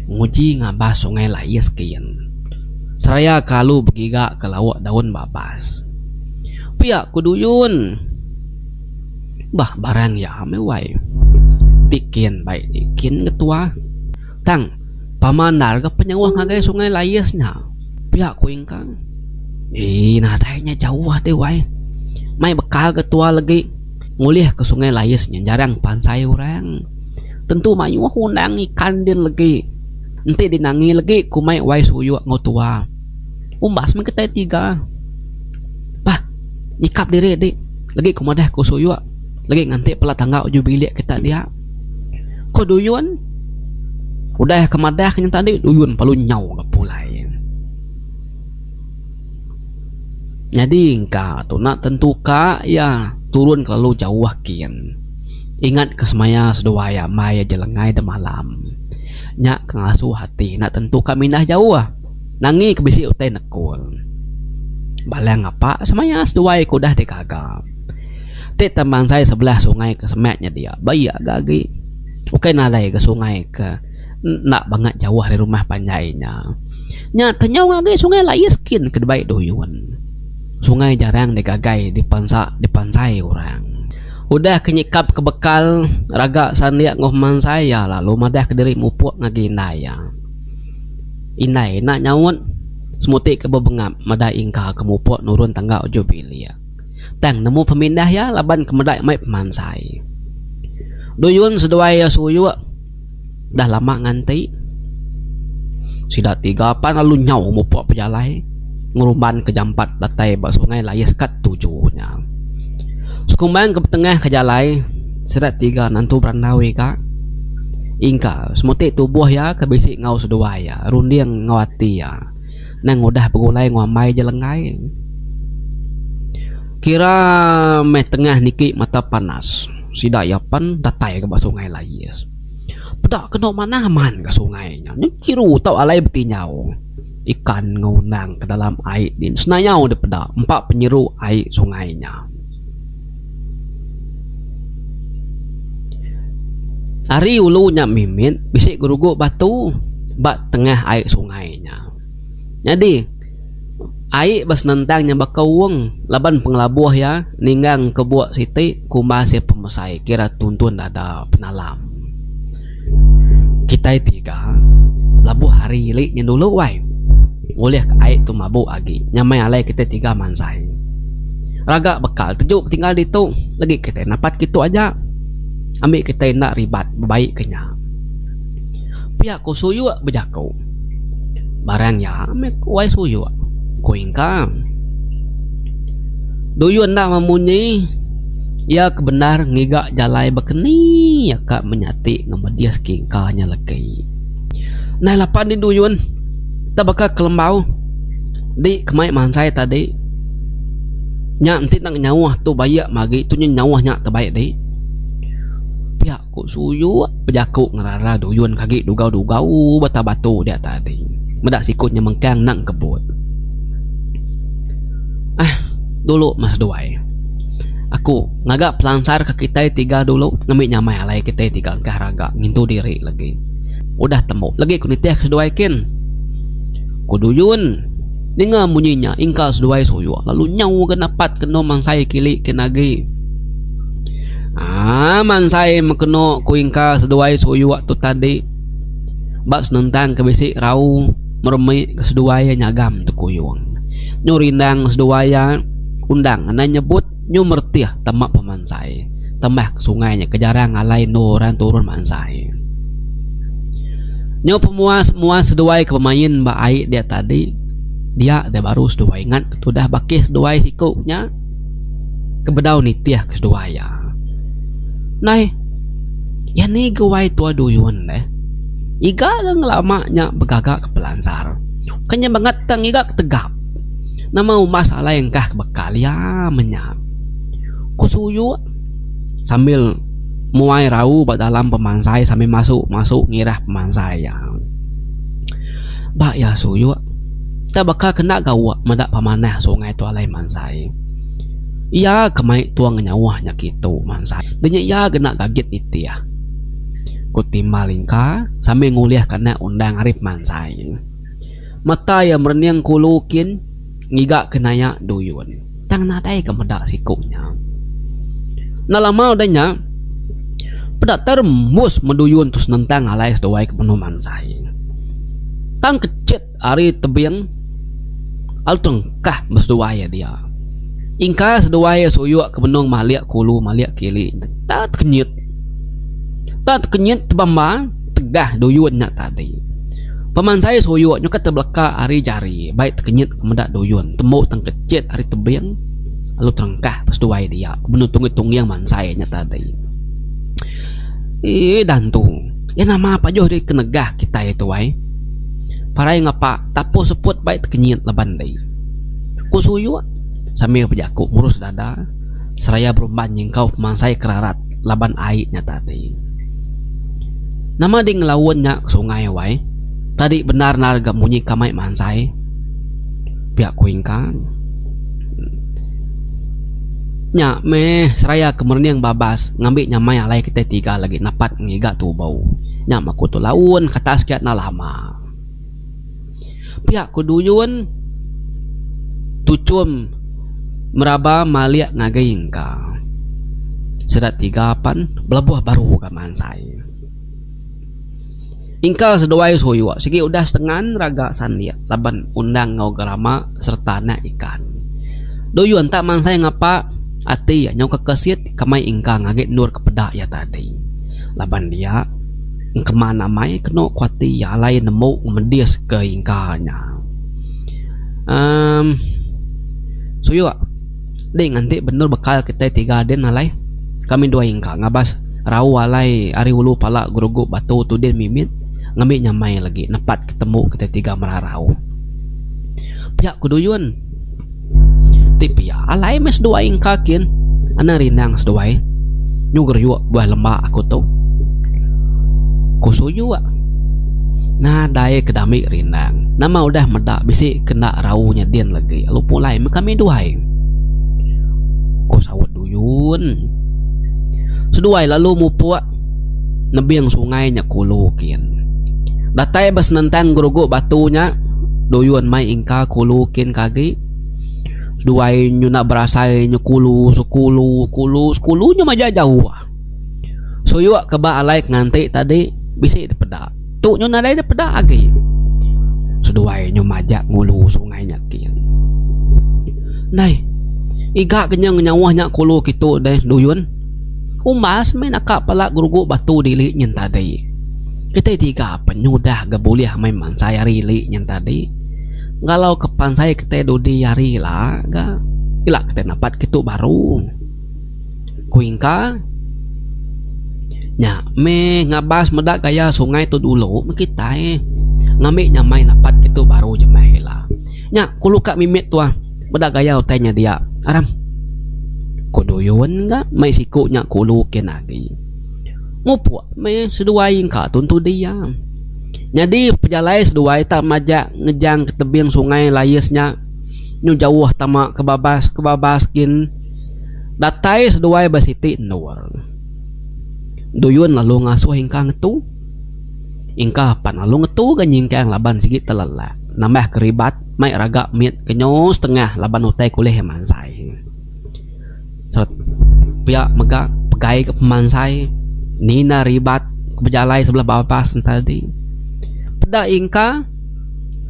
nguji ngabah sungai layas kian. Seraya kalu bergiga ke lawak daun babas. Pihak kuduyun. Bah barang ya mewai. Tikin baik tikin ketua. Tang pamanar ke penyawah ngagai sungai layasnya. Pihak kuingkang. Nadainya jauh deh wai. Mai bekal ketua lagi ngulih ke sungai layasnya jarang pansai orang. Tentu mayu undang ikan din lagi. Nanti dinangi lagi kumai wai suyu ngotua. Umbas mengketai 3. Bah, nyikap diri dik. Lagi kumadah ku suyu. Lagi nanti pela tangga uju bilik kita dia. Ko duyun. Udah kemadah kenya tadi duyun palu nyau ke pulai. Jadi engka tu nak tentu ka ya turun kalau jauh kian. Ingat kesemaya seduaya maya jelengai de malam. Nyak kengasuh hati nak tentu kami dah jauh. Nangi kebisi utai nekul. Balang apa semaya seduai kudah dekagap. Tek teman saya sebelah sungai ke semaknya dia. Bayi gagi. Bukan nalai ke sungai ke nak banget jauh dari rumah panjainya. Nyak tenyau lagi sungai layiskin ke baik duyun. Sungai jarang digagai dipansai orang. Udah kenyikap ke bekal raga sandiak ngohman saya lalu madah ke diri mupuk ngagi inaya. Inai nak nyawut semutik ke bebengap madah ingka ke mupuk nurun tangga ujo bilia. Tang nemu pemindah ya laban kemedak mai pemansai. Duyun seduai ya suyu dah lama nganti. Sida 3 pan lalu nyau mupuk pejalai ngurumban ke jampat datai bak sungai layas kat 7-nya. Sekumbang ke tengah ke jalai serat 3 nantu berandawi ka ingka semutik tubuh ya ke bisik ngau sedua ya rundiang ngawati ya nang udah begulai ngwamai jelengai kira meh tengah niki mata panas sida yapan datai ke bak sungai layas pedak kena mana aman ke sungainya ni kiru tau alai betinyau ikan ngaunang ke dalam air din senayau de pedak 4 penyeru air sungainya. Ari ulunya mimin bisik geruguk batu bak tengah air sungainya. Jadi air bas nentangnya bakawung laban penglabuh ya ninggang kebuak siti kumasi pemesai kira tuntun ada penalam. Kita 3 labuh hari liknya dulu wai. Boleh ke air tu mabuk lagi. Nyamai alai kita 3 mansai. Raga bekal tejuk tinggal di tu lagi kita napat gitu aja. Ambil kita nak ribat baik kenya. Pihak ku suyu berjakau. Barang ya ambil kuai suyu. Kuingka. Duyun nak memunyi. Ya kebenar ngigak jalai bekeni. Ya kak menyati ngemedias kingkanya lagi. Nah lapan di duyun. Tak bakal kelembau. Di kemai mansai tadi. Nyak nanti nak nyawah tu bayak magi. Tu nyawah nyak terbaik di. Pihak ku suyu berjakuk ngerara duyun kaki dugau-dugau bata-batu dia tadi. Medak sikutnya mengkang nang kebut. Dulu mas duai. Aku ngagak pelansar ke kita 3 dulu ngambil nyamai alai kita 3 ke raga ngintu diri lagi. Udah temu lagi ku nitiah seduai kin. Ku duyun dengar bunyinya ingkal seduai suyu lalu nyau kenapat kena mansai kili kenagi. Mansai mekeno kuingka seduai suyu waktu tadi. Bak senentang ke bisik rau meremik ke seduai nyagam tu kuyung. Nyurindang seduai undang ana nyebut nyu mertiah temak pemansai. Tembah ke sungainya kejarang alai nuran turun mansai. Nyu pemuas seduai ke pemain bak air dia tadi. Dia baru seduai ingat ketudah bakis seduai sikupnya. Kebedau nitiah ke seduai ya. Nai, ya ni gawai tua duyun deh. Iga lang lamanya begagak ke pelansar. Kanya banget tang iga tegap. Nama masalah yang kah bekal ya menyap. Kusuyu sambil muai rau bak dalam pemansai sambil masuk ngirah pemansai ya. Bak ya suyu. Tak bakal kena gawak medak pamanah sungai tu alai mansai. Ia kemai tuang nyawahnya gitu mansai. Denya ia kena kaget itu ya. Kutimbal ingka sambil nguliah kena undang arif mansai. Mata yang mereniang kulukin ngigak kenaya duyun. Tang nadai kemedak sikupnya. Nalama udahnya pedak terembus menduyun terus nentang alai seduai ke penuh mansai. Tang kecet ari tebiang al tengkah berseduai dia. Ingka seduai suyu ke benung maliak kulu maliak kili. Tak kenyit tebamba tegah duyun nak tadi. Pemansai suyu nyuka terbelaka ari jari baik kenyit kemedak duyun tembuk tang kecit ari tebiang lalu terengkah berseduai dia ke benung tunggu yang mansai nya tadi. Dantu ya nama apa joh di kenegah kita itu wai. Parai ngapa tapo seput baik kenyit leban dai. Ku suyu sambil pejaku murus dada seraya berumban jengkau pemansai kerarat laban airnya tadi. Nama di ngelawannya ke sungai wai. Tadi benar narga munyi kamai mansai. Pihak kuingkang. Nya meh seraya kemerniang babas ngambil nyamai alai kita 3 lagi napat ngiga tu bau. Nya maku tu laun kata sekiat na lama. Pihak kuduyun tucum meraba maliak ngagaingka. sedat 3 belabuh baru ka mansai. Ingka seduai soyua sigi udah setengah raga sandia laban undang ngau garama serta na ikan. Doyuan tak mansai ngapa ati ya nyau kekesit kamai ingka ngaget nur kepeda ya tadi. Laban dia kemana mai keno kuati ya lain nemu ngomedias ke ingkanya. Soyua ding nanti bener bekal kita 3 den alai. Kami 2 ingka ngabas rau alai ari ulu pala gurugu batu tu den mimit ngambil nyamai lagi nepat ketemu kita 3 merarau. Pihak kuduyun tipi ya alai mes 2 ingka kin ana rinang seduai nyuger yuk buah lembah aku tu kusuyu nah daya kedami rinang nama udah medak bisi kena raunya dian lagi lu pulai kami 2 kusawat duyun seduai lalu mupuak nebiang sungai nya kulukin datai bas nentang gurugu batunya doyuan mai ingka kulukin kagi duai nyuna berasai nyukulu sekulu nya maja jauh so yuk keba alaik nganti tadi bisa dipeda tu nyuna dai dipeda agi seduai nyu maja ngulu sungai nyakin nai iga kenyang nyawahnya kulu gitu deh duyun umas main akak pala gurugu batu dili nyen tadi kita 3 penyudah gabuliah main mansai rili nyen tadi galau kepan saya kita dodi yari lah ga ila kita dapat gitu baru kuingka nya me ngabas medak gaya sungai tu dulu kita ngambil nyamai dapat gitu baru jemai lah nya kulu kak mimit tua medak gaya utainya dia aram kuduyun ga mai siku nya kulu kenagi mupu me seduai ka tuntu dia jadi pejalai seduai tak majak ngejang ke tebing sungai layesnya nyu jauh tamak kebabaskin datai seduai basiti nur duyun lalu ngasuh ingka ngetu ingka pan lalu ngetu ganying kang laban sigi telala nambah keribat mai raga mit kenyo setengah laban utai kulih mansai seret pihak megak pegai ke pemansai nina ribat kebejalai sebelah bapas tadi peda ingka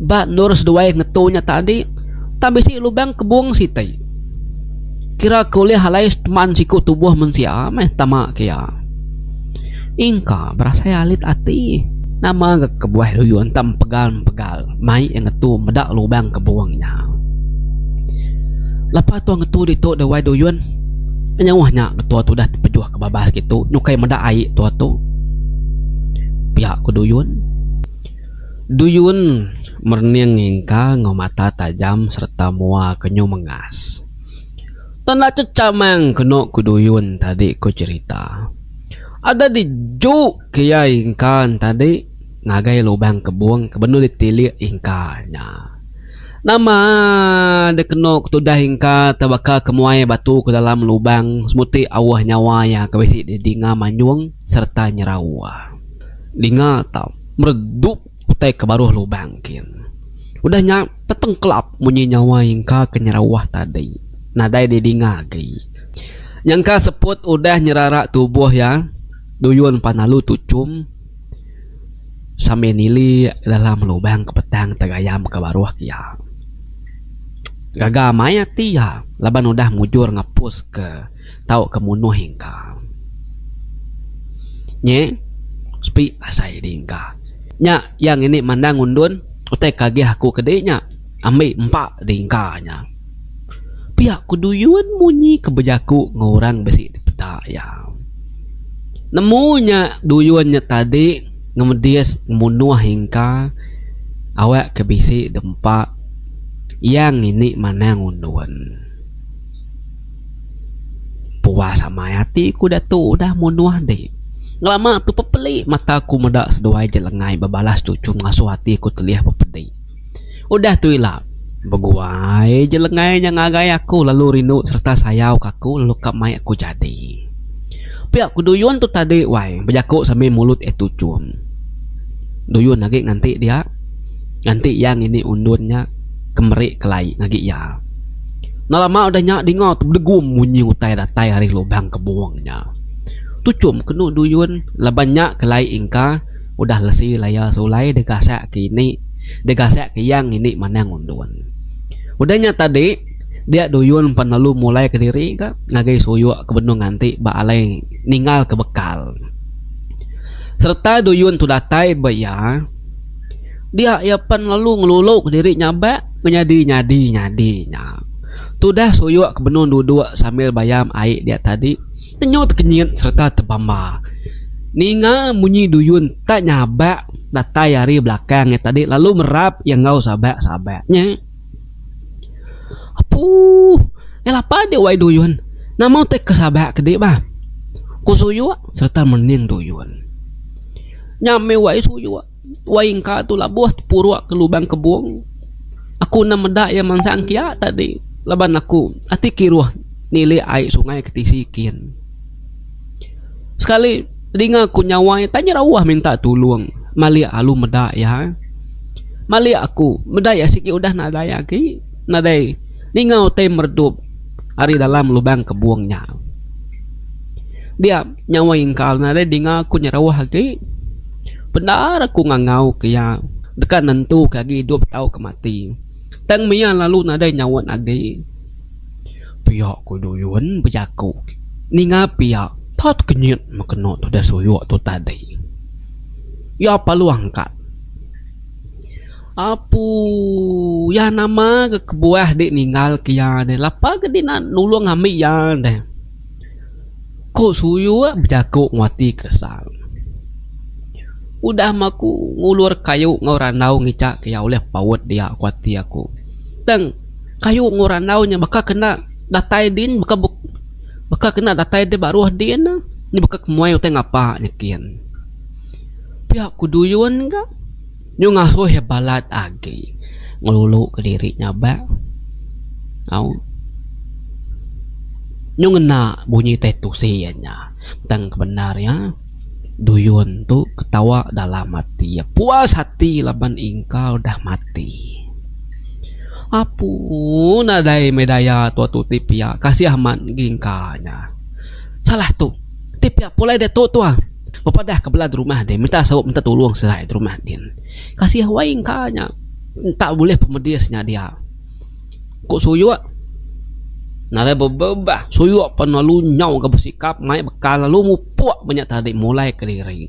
ba nur seduai ngetunya tadi tapi si lubang kebung sitai kira kuliah halai teman siku tubuh mensia meh tamak kia ingka berasa alit ati nama kebuah duyun tam pegal mai yang ngetu medak lubang kebuangnya lepas tu ngetu dituk dewai duyun nyawahnya ketua tu dah pejuah kebabas gitu nyukai medak air tua tu pihak ku duyun merniang ingka ngomata tajam serta mua kenyu mengas tanda cecamang keno ku duyun tadi ku cerita ada di ju kia ingkan tadi ngagai lubang kebuang kebenu ditilik ingkanya nama de keno ketudah ingka tabaka kemuai batu ke dalam lubang semuti awah nyawa yang kebesi di dinga manyung serta nyerawa dinga tau meredup utai ke baruh lubang kin udahnya tetengkelap munyi nyawa ingka ke nyerawah tadi nadai di dinga gai nyangka seput udah nyerarak tubuh ya duyun panalu tucum sampai nili dalam lubang kepetang tegayam ke baruh kia gaga maya tia laban udah mujur ngapus ke tau kemunuh hingka nye spi asai dingka nya yang ini mandang undun utai kagih aku kedenya ambil 4 dingkanya pihak kuduyun munyi kebejaku ngorang besi di peda ya nemunya duyunnya tadi ngemedias munuh hingka awak kebisi dempak yang ini mana ngunduan puasa mayati ku datu udah munuh deh lama tu pepeli mataku medak seduai jelengai babalas cucum ngasuh hati ku telih pepedi udah tu ilah beguai jelengai yang ngagai aku lalu rindu serta sayau kaku lalu kap mai aku jadi pihak ku duyun tu tadi wai bejaku sambil mulut tucum duyun lagi nanti dia nanti yang ini undunnya kemerik kelai ngagi ya Nalama udah nyak dengar tu berdegum bunyi utai datai hari lubang kebuangnya. Tu cum kenu duyun labanyak kelai ingka udah lesi laya sulai degasak kini degasak ke yang ini manang unduan. Udahnya tadi dia duyun penalu mulai ke diri ka ngagai suyuk ke benung nganti ba alai ningal ke bekal. Serta duyun tu datai baya dia ya pan lalu ngeluluk ke diri nyaba nyadi nya. Tu dah suyuk ke benung duduk sambil bayam air dia tadi tenyut kenyit serta tebamba. Ninga munyi duyun tak nyaba datai hari belakangnya tadi lalu merap yang ngau sabak-sabaknya. Apuh, elapa dia wai duyun. Namau tek kesabak gede bah. Ku suyuk serta mening duyun. Nyame wai suyuk. Wai ingka tu labuh puruk ke lubang kebuang. Aku namedak yang mangsang kia tadi. Laban aku ati kiruh nilai air sungai ketisikin. Sekali dengar aku nyawai tanya rawah minta tolong. Mali alu medak ya. Mali aku medak ya sikit udah nadaya ki. Nadai dingau teh merdup hari dalam lubang kebuangnya. Dia nyawai ingkal nadai dengar aku nyarawah ki. Benar aku ngangau kia. Dekat nentu kaki hidup tahu kemati. Tang mia lalu nadai nyawat agi. Pihak ku duyun berjaku. Ninga pihak tot kenyit makeno tu dah suyuk tu tadi. Ya palu angkat. Apu ya nama ke kebuah dik ninggal kia deh. Lapa ke di nak nulung ambil ya deh. Kok suyuk berjaku ngwati kesal. Udah maku ngulur kayu ngoranau ngicak kaya oleh pawat dia kuati aku. Teng kayu ngoranau nya bakal kena datai din bakal kena datai de baruh din ni bakal kemuai uteng apa nyekian. Pihak kuduyun enggak nyu ngasuh hebalat agi ngelulu ke dirinya ba. Au nyu ngena bunyi teh tusianya teng kebenarnya. Duyun tu ketawa dalam hati ya puas hati laban ingkau dah mati. Apu nadai medaya tua tu tipia kasih aman gingkanya. Salah tu tipia pulai de tu tua. Bapa dah kebelah rumah dia minta sawuk minta tolong serai rumah dia. Kasih hawa ingkanya tak boleh pemedisnya dia. Kok suyuk nada bebah suyuk penalu nyau ke bersikap mai bekal lalu mupuk banyak tadi mulai ke diri.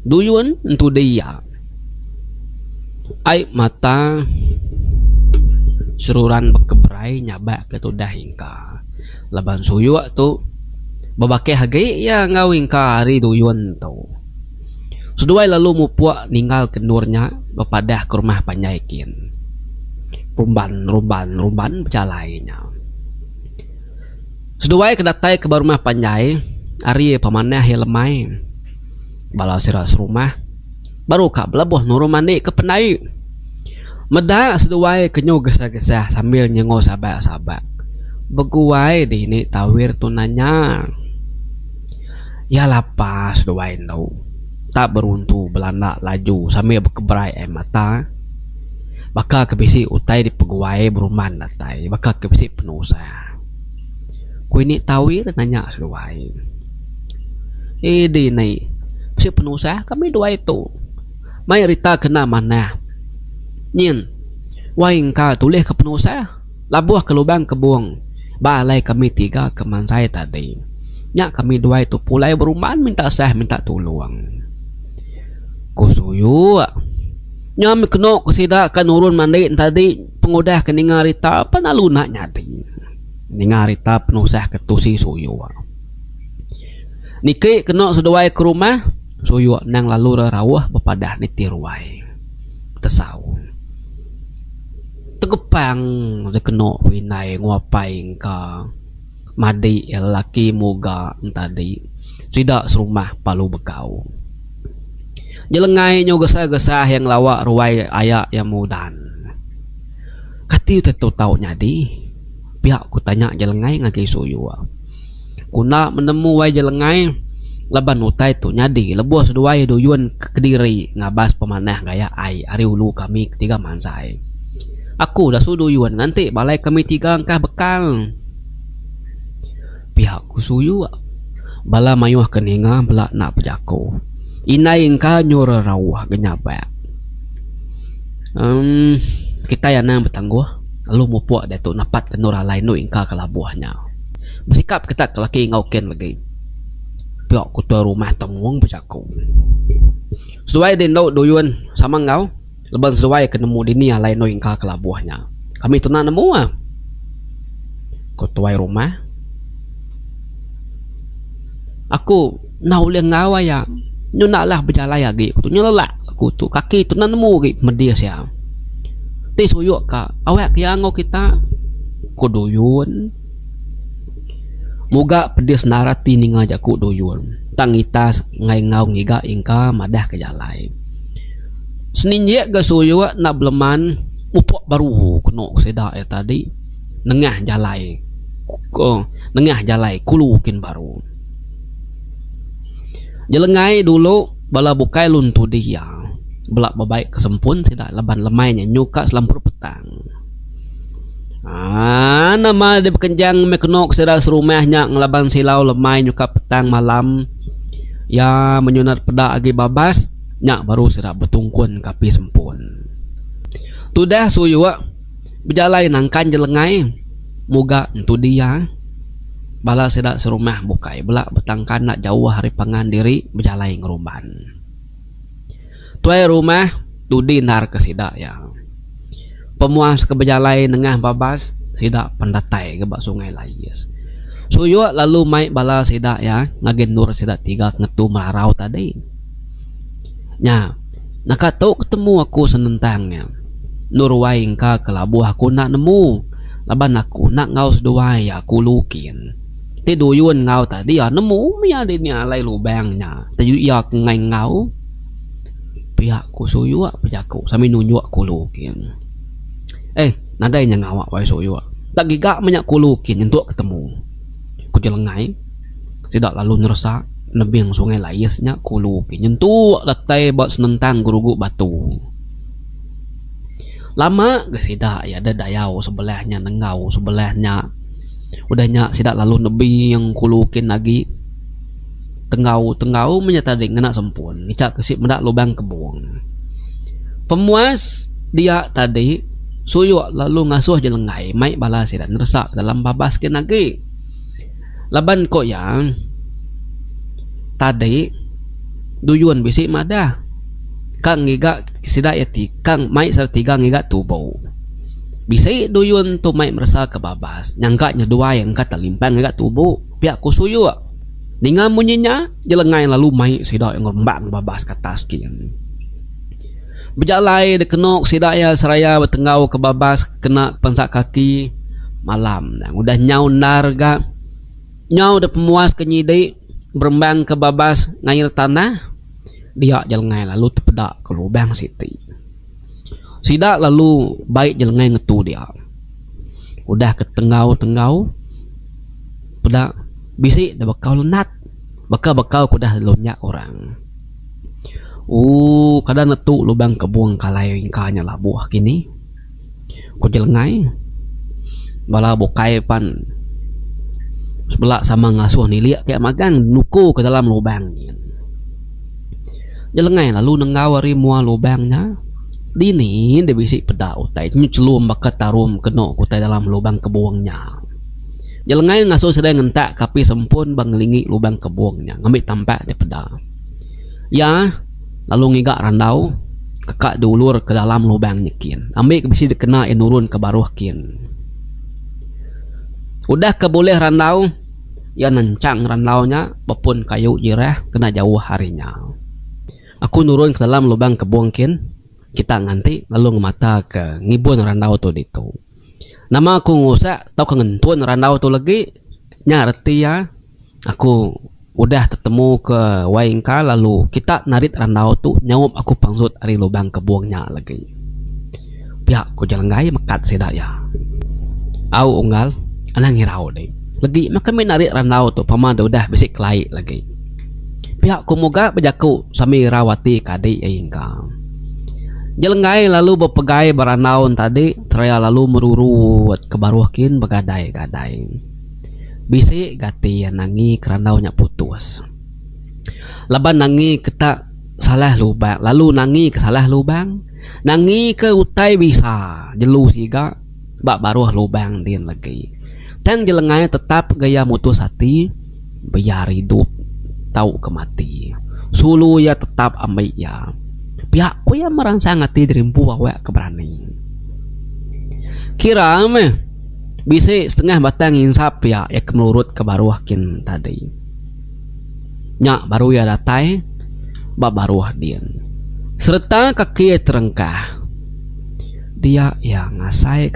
Duyun entu dia. Ai mata seruran berkebrai nyabak ke tu dah hingka. Laban suyuk tu babake hagai ya ngau hingka hari duyun tu. Seduai lalu mupuk ninggal kendurnya bepadah ke rumah panjaikin. Rumban berjalainya. Seduai kedatai ke rumah panjai ari pamanah yang lemai bala siras rumah baru kak belabuh nuru mandi ke penai meda seduai kenyo gesah-gesah sambil nyengo sabak-sabak beguai di ini tawir tunanya ya lapas seduai tau tak beruntu belanda laju sambil berkebrai mata bakal kebisi utai di peguai beruman datai bakal kebisi penusa ku ini tawir nanya seduai di nai si penusa kami dua itu mai rita kena mana nyin waing ka tulih ke penusa labuh ke lubang kebuang balai kami tiga keman saya tadi nyak kami dua itu pulai beruman minta sah minta tolong kusuyu nyami kena kusida kan urun mandi tadi pengudah ke ningarita apa nalunak nyadi ningarita penusah ketusi suyu niki kena seduai ke rumah suyu nang lalu rawah bepadah nitiruai tesau tegepang kena winai nguapai ka madi laki muga tadi tidak serumah palu bekau jelengai nyo gesah-gesah yang lawak ruai ayak yang mudan kati tetu tau nyadi pihak ku tanya jelengai ngaki suyu kuna menemu wai jelengai leban utai tu nyadi lebuh seduai duyun ke Kediri ngabas pemanah gaya ai ari ulu kami ketiga mansai Aku dah sudu yuan nanti balai kami tiga angkah bekal. Pihak ku suyu bala mayuh keninga belak nak pejako. Inai ingka nyura rawah genyabak. Kita yang nang bertangguh. Lalu mupuak dia tu napat ke nura lain nu ingka kelabuhnya. Bersikap kita kelaki ngauken lagi. Pihak ku tu rumah temuang pejako. Sesuai din do duyun sama ngau. Leban sesuai kenemu dini lain no ingka kelabuhnya. Kami tu nak nemu Ku tuai rumah. Aku nau liang ngau ya. Nyo nak lah berjalan lagi. Aku tu nyelak. Aku tu kaki tu nak nemu lagi. Media siya. Ti suyuk ka. Awak kaya ngau kita. Ku duyun. Moga pedis narati ni ngajak ku duyun. Tangitas ngai ngau ngiga ingka madah ke jalai. Seninjek ke suyu nak beleman upok baru kena sedak ya tadi nengah jalai kulukin baru jelengai dulu bala bukai luntu dia belak babaik kesempun sedak leban lemainya nyuka selampur petang nama dia berkenjang mekenok sedak serumahnya ngelaban silau lemai nyuka petang malam ya menyunat pedak agi babas nyak baru serak betungkun kapi sempun. Tudah suyu berjalai nangkan jelengai muga entu dia bala sedak serumah bukai belak betangkan nak jauh hari pangan diri berjalai ngeruban. Tuai rumah tudi nar ke sidak ya. Pemuas ke berjalai nengah babas sidak pendatai ke bak sungai Layis. Suyu lalu mai bala sidak ya ngagen nur sidak tiga ngetu marau tadi. Nya, nakatau ketemu aku senentangnya. Nurwai ingka kelabuh aku nak nemu. Laban aku nak ngau seduai aku lukin. Ti duyun ngau tadi ya nemu ya dinya alai lubangnya. Tayu ya ngai ngau. Pihak ku suyu pejaku sami nunjuk aku lukin. Nadainya ngawak wai suyu. Tak gigak banyak ku lukin untuk ketemu. Ku jelengai. Tidak lalu nerasa nebing sungai Layisnya kulu nyentuh latai buat senentang gurugu batu lama gak sidak ya ada dayau sebelahnya nengau sebelahnya udahnya sidak lalu nebing kulukin lagi tengau menyata dengan sempun ngicak kesip mendak lubang kebun pemuas dia tadi suyuk lalu ngasuh jelengai mai bala sidak nersak dalam babas lagi laban kok yang tadi duyun bisik madah kang ngiga sida yati kang mai sertiga ngiga tubo bisik duyun tu mai merasa kebabas nyangka dua yang kata limpang ngiga tubo pihak kusuyu ninga munyinya jelengai lalu mai sida yang ngembang babas ke atas kian berjalai dekenok sida ya seraya bertengau ke babas kena pensak kaki malam udah nyau narga nyau de pemuas kenyidai berembang ke babas ngair tanah dia jelengai lalu terpedak ke lubang siti sidak lalu baik jelengai ngetu dia udah ke tengau pedak bisik dah bakal lenat bakal kudah lonyak orang kadang netu lubang kebuang kalai ingkanya lah buah kini ku jelengai bala bukai pan sebelak sama ngasuh niliak kayak magang nuku ke dalam lubang jelengai lalu nenggawari mua lubangnya dini dia bisik pedak utai celum bakat tarum kena kutai dalam lubang kebuangnya jelengai ngasuh sedang ngentak kapi sempun banglingi lubang kebuangnya ngambil tampak dia pedak ya lalu ngigak randau kekak diulur ke dalam lubang nyekin ambil bisik dikena nurun ke baruh kin udah keboleh randau ya nencang randaunya walaupun kayu jirah kena jauh harinya aku nurun ke dalam lubang kebuangkin kita nganti lalu ngemata ke ngibun randau tu ditu nama aku ngusak tau kengentun randau tu lagi nyarti ya aku udah ketemu ke waingka lalu kita narit randau tu nyawap aku pangsut dari lubang kebuangnya lagi pihak ku jalan gaya mekat sedaya au unggal anang hirau deh lagi maka menarik randau tu pamada udah bisik kelai lagi pihak ku moga bejaku sami rawati kadi ingka Jelengai lalu bepegai baranaun tadi, teraya lalu merurut ke baruakin begadai-gadai. Bisi gati nangi keranaunya putus. Laban nangi ketak salah lubang, lalu nangi ke salah lubang, nangi ke utai bisa jelu siga bak baruah lubang din lagi. Tang jelengai tetap gaya mutus hati, biar hidup tahu kemati. Sulu ya tetap ambil ya. Pihakku yang merangsang hati dirimpu awak keberani. Kira me bisa setengah batang insap ya kemelurut ke baruakin tadi. Nyak baru ya datai bak baruah dian. Serta kaki terengkah. Dia yang ngasai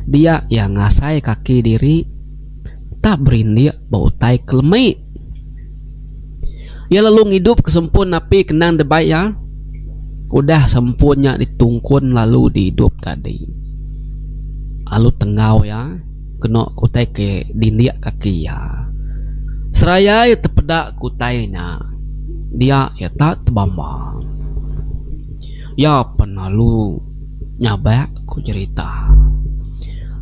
dia yang ngasai kaki diri tak berindia bau tai kelemai. Ya lalu hidup kesempun napi kenang debai ya. Udah sempurnya ditungkun lalu dihidup tadi. Alu tengau ya, kena kutai ke dindiak kaki ya. Seraya ya terpedak kutainya, dia ya tak terbamba. Ya penalu nyabak ku cerita.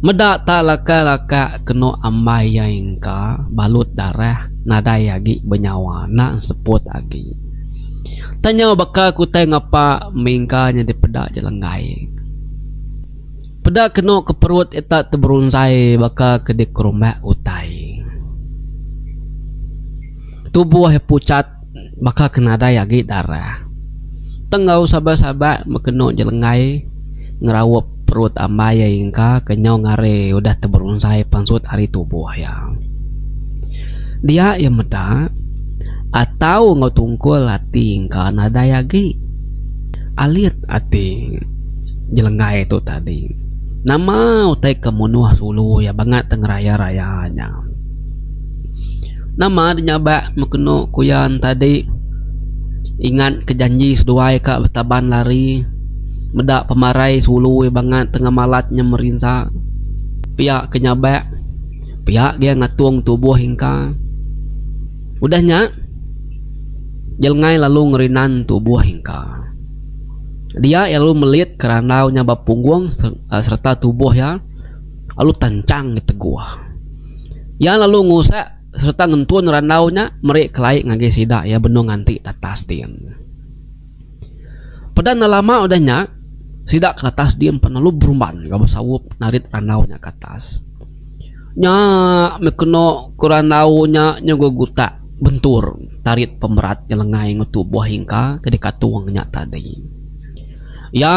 Medak tak laka-laka kena ambai ya ingka balut darah nadai agi benyawa nak seput agi. Tanya bakal kutai ngapa mingkanya di pedak jelengai. Pedak kena ke perut etak terberunsai bakal ke di kerumak utai. Tubuh yang pucat bakal kena dayagi darah. Tengau sabar-sabar mekeno jelengai ngerawap perut amaya ingka kenyau ngare udah terberunsai pansut hari tubuh ya. Dia yang medak atau ngau tungkul hati ingka nadayagi alit hati jelengai itu tadi. Nama utai kemunuh sulu ya banget tengeraya-rayanya. Nama dinyabak mekeno kuyan tadi. Ingat kejanji seduai kak betaban lari. Medak pemarai sulu ya banget tengah malatnya merinsa. Pihak kenyabak. Pihak dia ngatuang tubuh hingka. Udahnya jelengai lalu ngerinan tubuh hingka. Dia lalu melit keranaunya bapunggung serta tubuh ya lalu tancang diteguh. Ya lalu ngusak serta ngentun ranaunya merik kelai ngage sidak ya benung nganti atas diam. Pada lama udahnya sidak ke atas diam penalu berumban gak bersawup narit ranaunya ke atas. Nya mekeno kuranaunya nyogo guta bentur tarit pemerat jelengai ngutubuh hingka kedekat tuangnya tadi. Ya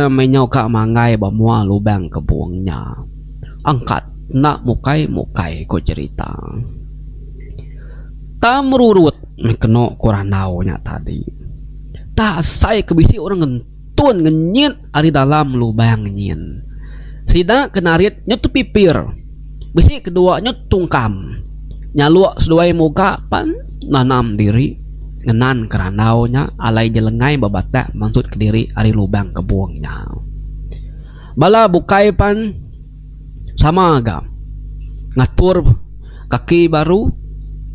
menyau kak mangai bamua lubang kebuangnya. Angkat nak mukai ko cerita. Tak merurut mekeno kuranaunya tadi. Tak saya kebisi orang ngentun ngenyit ari dalam lubang nyin. Sida kenarit nyetu pipir. Bisi keduanya tungkam. Nyaluak seduai muka pan nanam diri ngenan keranaunya alai jelengai babatak maksud ke diri ari lubang kebuangnya. Bala bukai pan sama agak ngatur kaki baru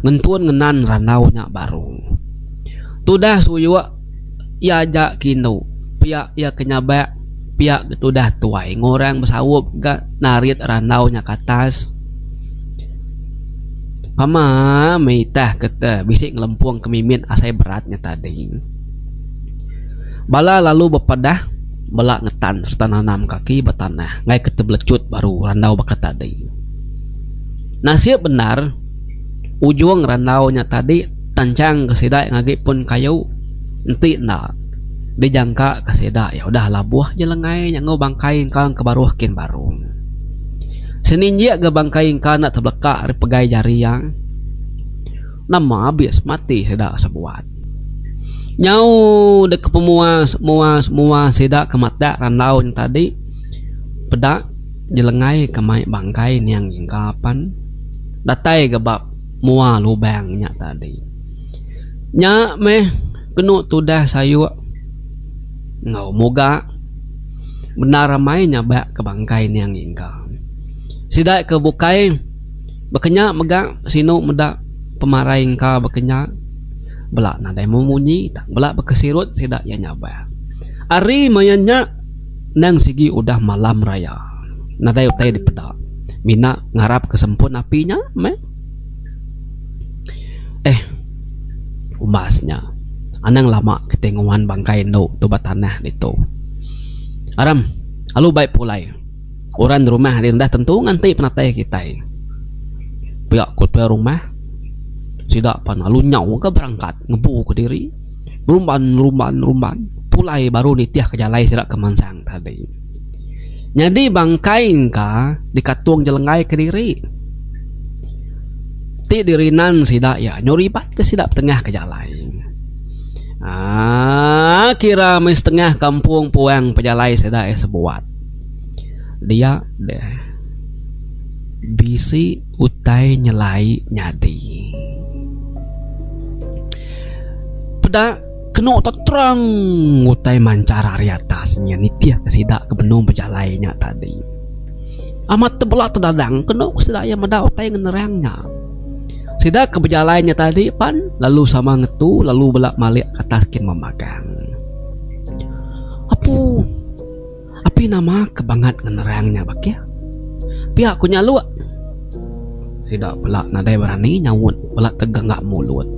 ngentun ngenan ranaunya baru. Tudah suyua ya jak kinu pihak ya kenyabak pihak tudah tuai ngorang bersawup gak narit ranaunya ke atas. Pama meitah kata bisik ngelempuang kemimin asai beratnya tadi. Bala lalu bepadah belak ngetan serta nanam kaki betanah ngai keteblecut baru randau bakat tadi. Nasib benar ujung randaunya tadi tancang kesedak ngagi pun kayu enti nak dijangka kesedak ya udah labuh jelengai nyangau bangkai kang kebaruhkin baru. Seninjak ke bangkai kana terbelekak dari pegai jari yang nama habis mati sedak sebuat. Nyau dek pemuas sedak kemata randau tadi pedak jelengai kemai bangkai yang ingkapan datai gebab mua lubangnya tadi. Nya meh kenu tudah sayu ngau moga benar ramai nyabak ke bangkai yang ingka. Sidak ke bukai bekenya megak sino medak pemarai ingka bekenya belak nadai memunyi tak belak bekesirut sidak ya nyabak. Ari mayanya nang sigi udah malam raya. Nadai utai di peda. Mina ngarap kesempun apinya, me. Umasnya. Anang lama ketenguan bangkai no tu batanah itu. Aram, alu baik pulai. Orang rumah di rendah tentu nganti penatai kita. Pihak kutua rumah sidak pan alu nyau ke berangkat ngebu ke diri. Rumban pulai baru nitiah ke jalai sidak kemansang tadi. Jadi bangkai ka dikatuang jelengai ke diri. Ti dirinan sidak ya nyoribat ke sidak tengah ke jalai. Kira mai setengah kampung puang pejalai sidak sebuat. Dia deh bisi utai nyelai nyadi. Peda kena terang utai mancar hari atasnya nitiah kesidak ke benung pejalainya tadi. Amat tebelah terdadang kena kesidak yang meda utai ngenerangnya. Sidak ke pejalainya tadi pan lalu sama ngetu lalu belak malik ke atas kin memagang. Api nama kebangat ngenerangnya bak ya. Pihak ku nyalu. Sidak belak nadai berani nyawut belak tegang gak mulut.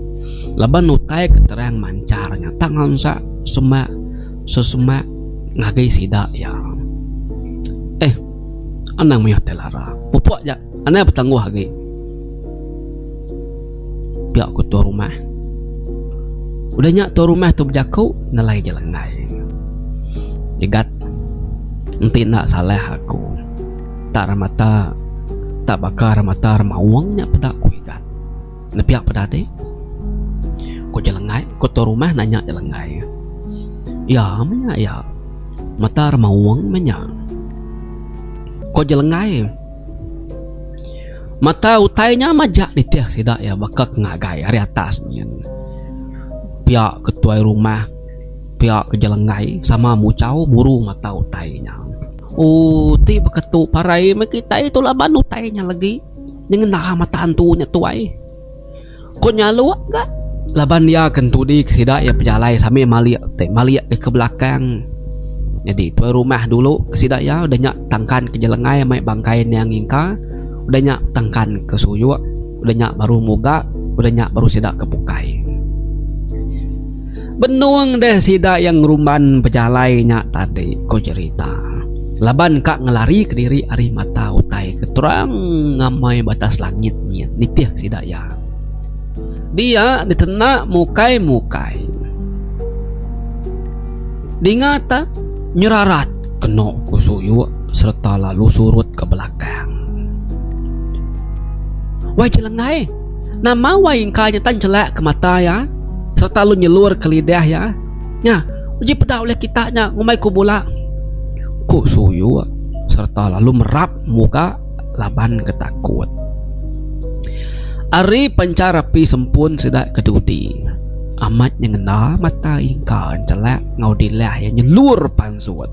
Laban utai keterang mancarnya tangan sa sesemak ngagai sidak ya. Anang meyah telara. Pupuk aja. Anang bertangguh lagi. Pihak ku tua rumah. Udahnya tua rumah tu berjaku nalai jelengai. Jegat. Nanti nak salah aku. Tak ramata. Tak bakar mata ramawangnya pedak ku ikat. Na pihak pada dek. Ku jelengai. Ku tua rumah nanya jelengai. Ya menya ya. Mata ramawang menya. Ku jelengai. Mata utainya majak ditiah sidak ya bakak ngagai hari atasnya. Pihak ketua rumah, pihak kejelengai sama mucau muru mata utainya. Ti beketu parai kita itu laban utainya lagi. Dengan nah mata antunya tuai. Kau nyalu gak? Laban dia kentudi kesidak ya pejalai sambil maliak ke belakang. Jadi tuai rumah dulu kesidak ya udah nyak tangkan kejelengai mai bangkain yang ingka. Udah nyak tangkan ke suyu. Udah nyak baru muga. Udah nyak baru sidak ke bukai. Benuang deh sidak yang rumban pejalai nyak tadi. Ko cerita laban kak ngelari ke diri ari mata utai keterang ngamai batas langitnya. Nitiah sidak ya. Dia ditenak mukai-mukai. Dingata nyerarat kena ku suyu serta lalu surut ke belakang. Wai jelengai, nama wai ingkanya tan celak ke mata ya, serta lu nyelur ke lidah ya. Nya, uji pedak oleh kitanya ngumai ku bola. Ku suyu serta lalu merap muka laban ketakut. Ari pancar api sempun sidak kedudi. Amat nyengena mata ingka celak ngau dilah yang nyelur pansut.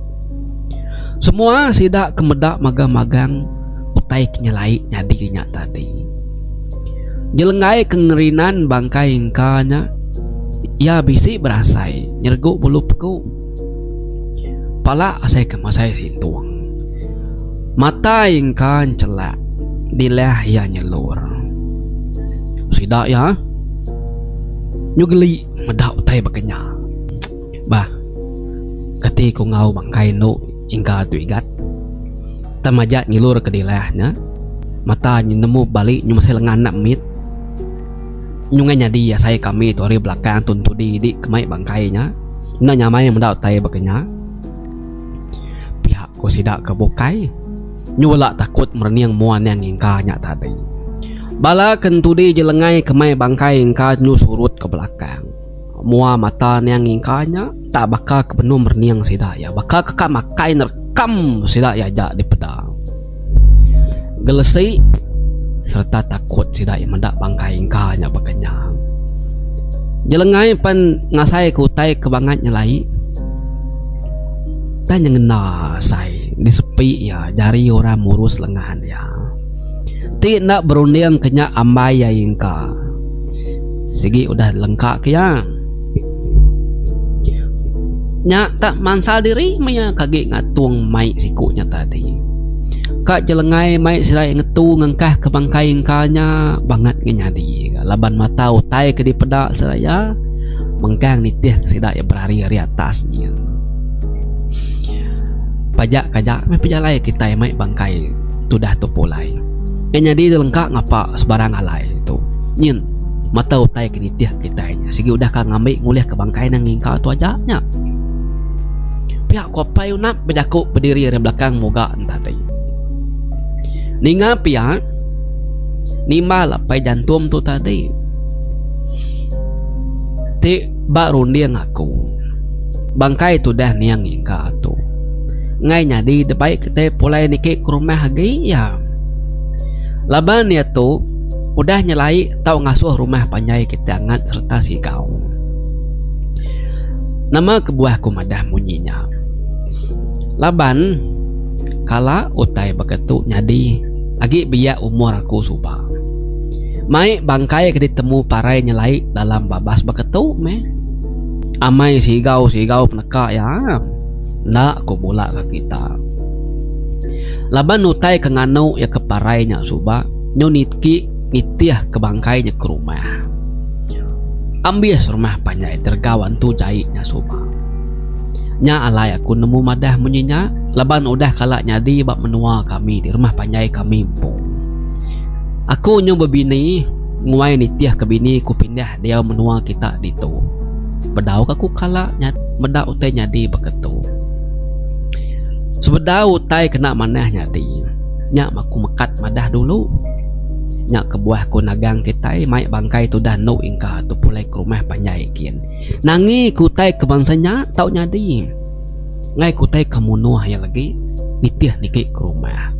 Semua sidak kemedak magang-magang utai kenyalai nyadinya tadi. Jelengai kengerinan bangkai ingkanya. Ya bisi berasai nyerguk bulu peku. Pala asai kemasai sintuang. Mata ingkan celak dilah ya nyelur. Sidak ya nyugeli medak utai bakanya. Bah kati ku ngau bangkai no ingka tu igat. Tamajak nyelur ke dilahnya. Mata nemu balik nyu masih lengan nak mit. Nyunganya dia saya kami tu hari belakang tuntu di kemai bangkainya. Na nyamai mendak utai bakanya. Pihak ku sidak ke bukai. Nyula takut mereniang muan yang ingkanya tadi. Bala kentudi jelengai kemai bangkai ingka nyu surut ke belakang. Mua mata yang ingkanya tak bakal ke penuh merniang sidak ya. Bakal kekak makai nerekam sidak ya jak di pedang. Gelesi serta takut sidak yang mendak bangkai ingkanya bakanya. Jelengai pan ngasai kutai kebangat nyelai. Tanya ngena sai di sepi ya jari orang murus lengan ya. Ti nak berunding kenya ambai ya ingka. Sigi udah lengkap ya. Nya tak mansal diri maya kagi ngatuang mai sikunya tadi. Kak jelengai mai sirai ngetu ngengkah ke bangkai engkanya banget ngenyadi. Laban mata utai ke di pedak seraya mengkang nitih sidak ya berhari-hari atasnya. Pajak kajak mai pejalai kita mai bangkai tudah tupulai. Nyadi lengkap ngapa sebarang alai tu. Nyin mata utai ke nitih kita nya. Sigi udah ka ngambil ngulih ke bangkai nang ngingka tu ajaknya. Pihak kopai unap berjaku berdiri di belakang moga tadi. Ninga pihak Nima lapai jantum tu tadi. Ti baru dia ngaku bangkai tu dah niang ingka tu. Ngai nyadi depai kita pulai nikik ke rumah lagi ya. Laban dia tu udah nyelai tau ngasuh rumah panjai kita ngat serta si kau. Nama kebuah kumadah munyinya. Laban kala utai begitu nyadi agi biak umur aku suba. Mai bangkai ke ditemu parai nyelai dalam babas begitu me. Amai sigau peneka ya. Nak aku bola ke kita. Laban utai ke nganu ya ke parainya suba. Nyo nitiah ke bangkainya ke rumah. Ambias rumah panjai tergawan tu jahitnya suba. Nya alai aku nemu madah munyinya. Laban udah kalak nyadi bak menua kami di rumah panjai kami pun. Aku nyo berbini nguai nitiah ke bini ku pindah dia menua kita di tu. Bedau aku kalak bedak utai nyadi begitu. Sebedau utai kena manah nyadi. Nyak maku mekat madah dulu. Nyak kebuah ku nagang kita mai bangkai tu dah no ingka tu pulai ke rumah panjai kian. Nangi kutai ke bangsanya tau nyadi. Ngai kutai kamu nuah ya lagi nitiah nikik ke rumah.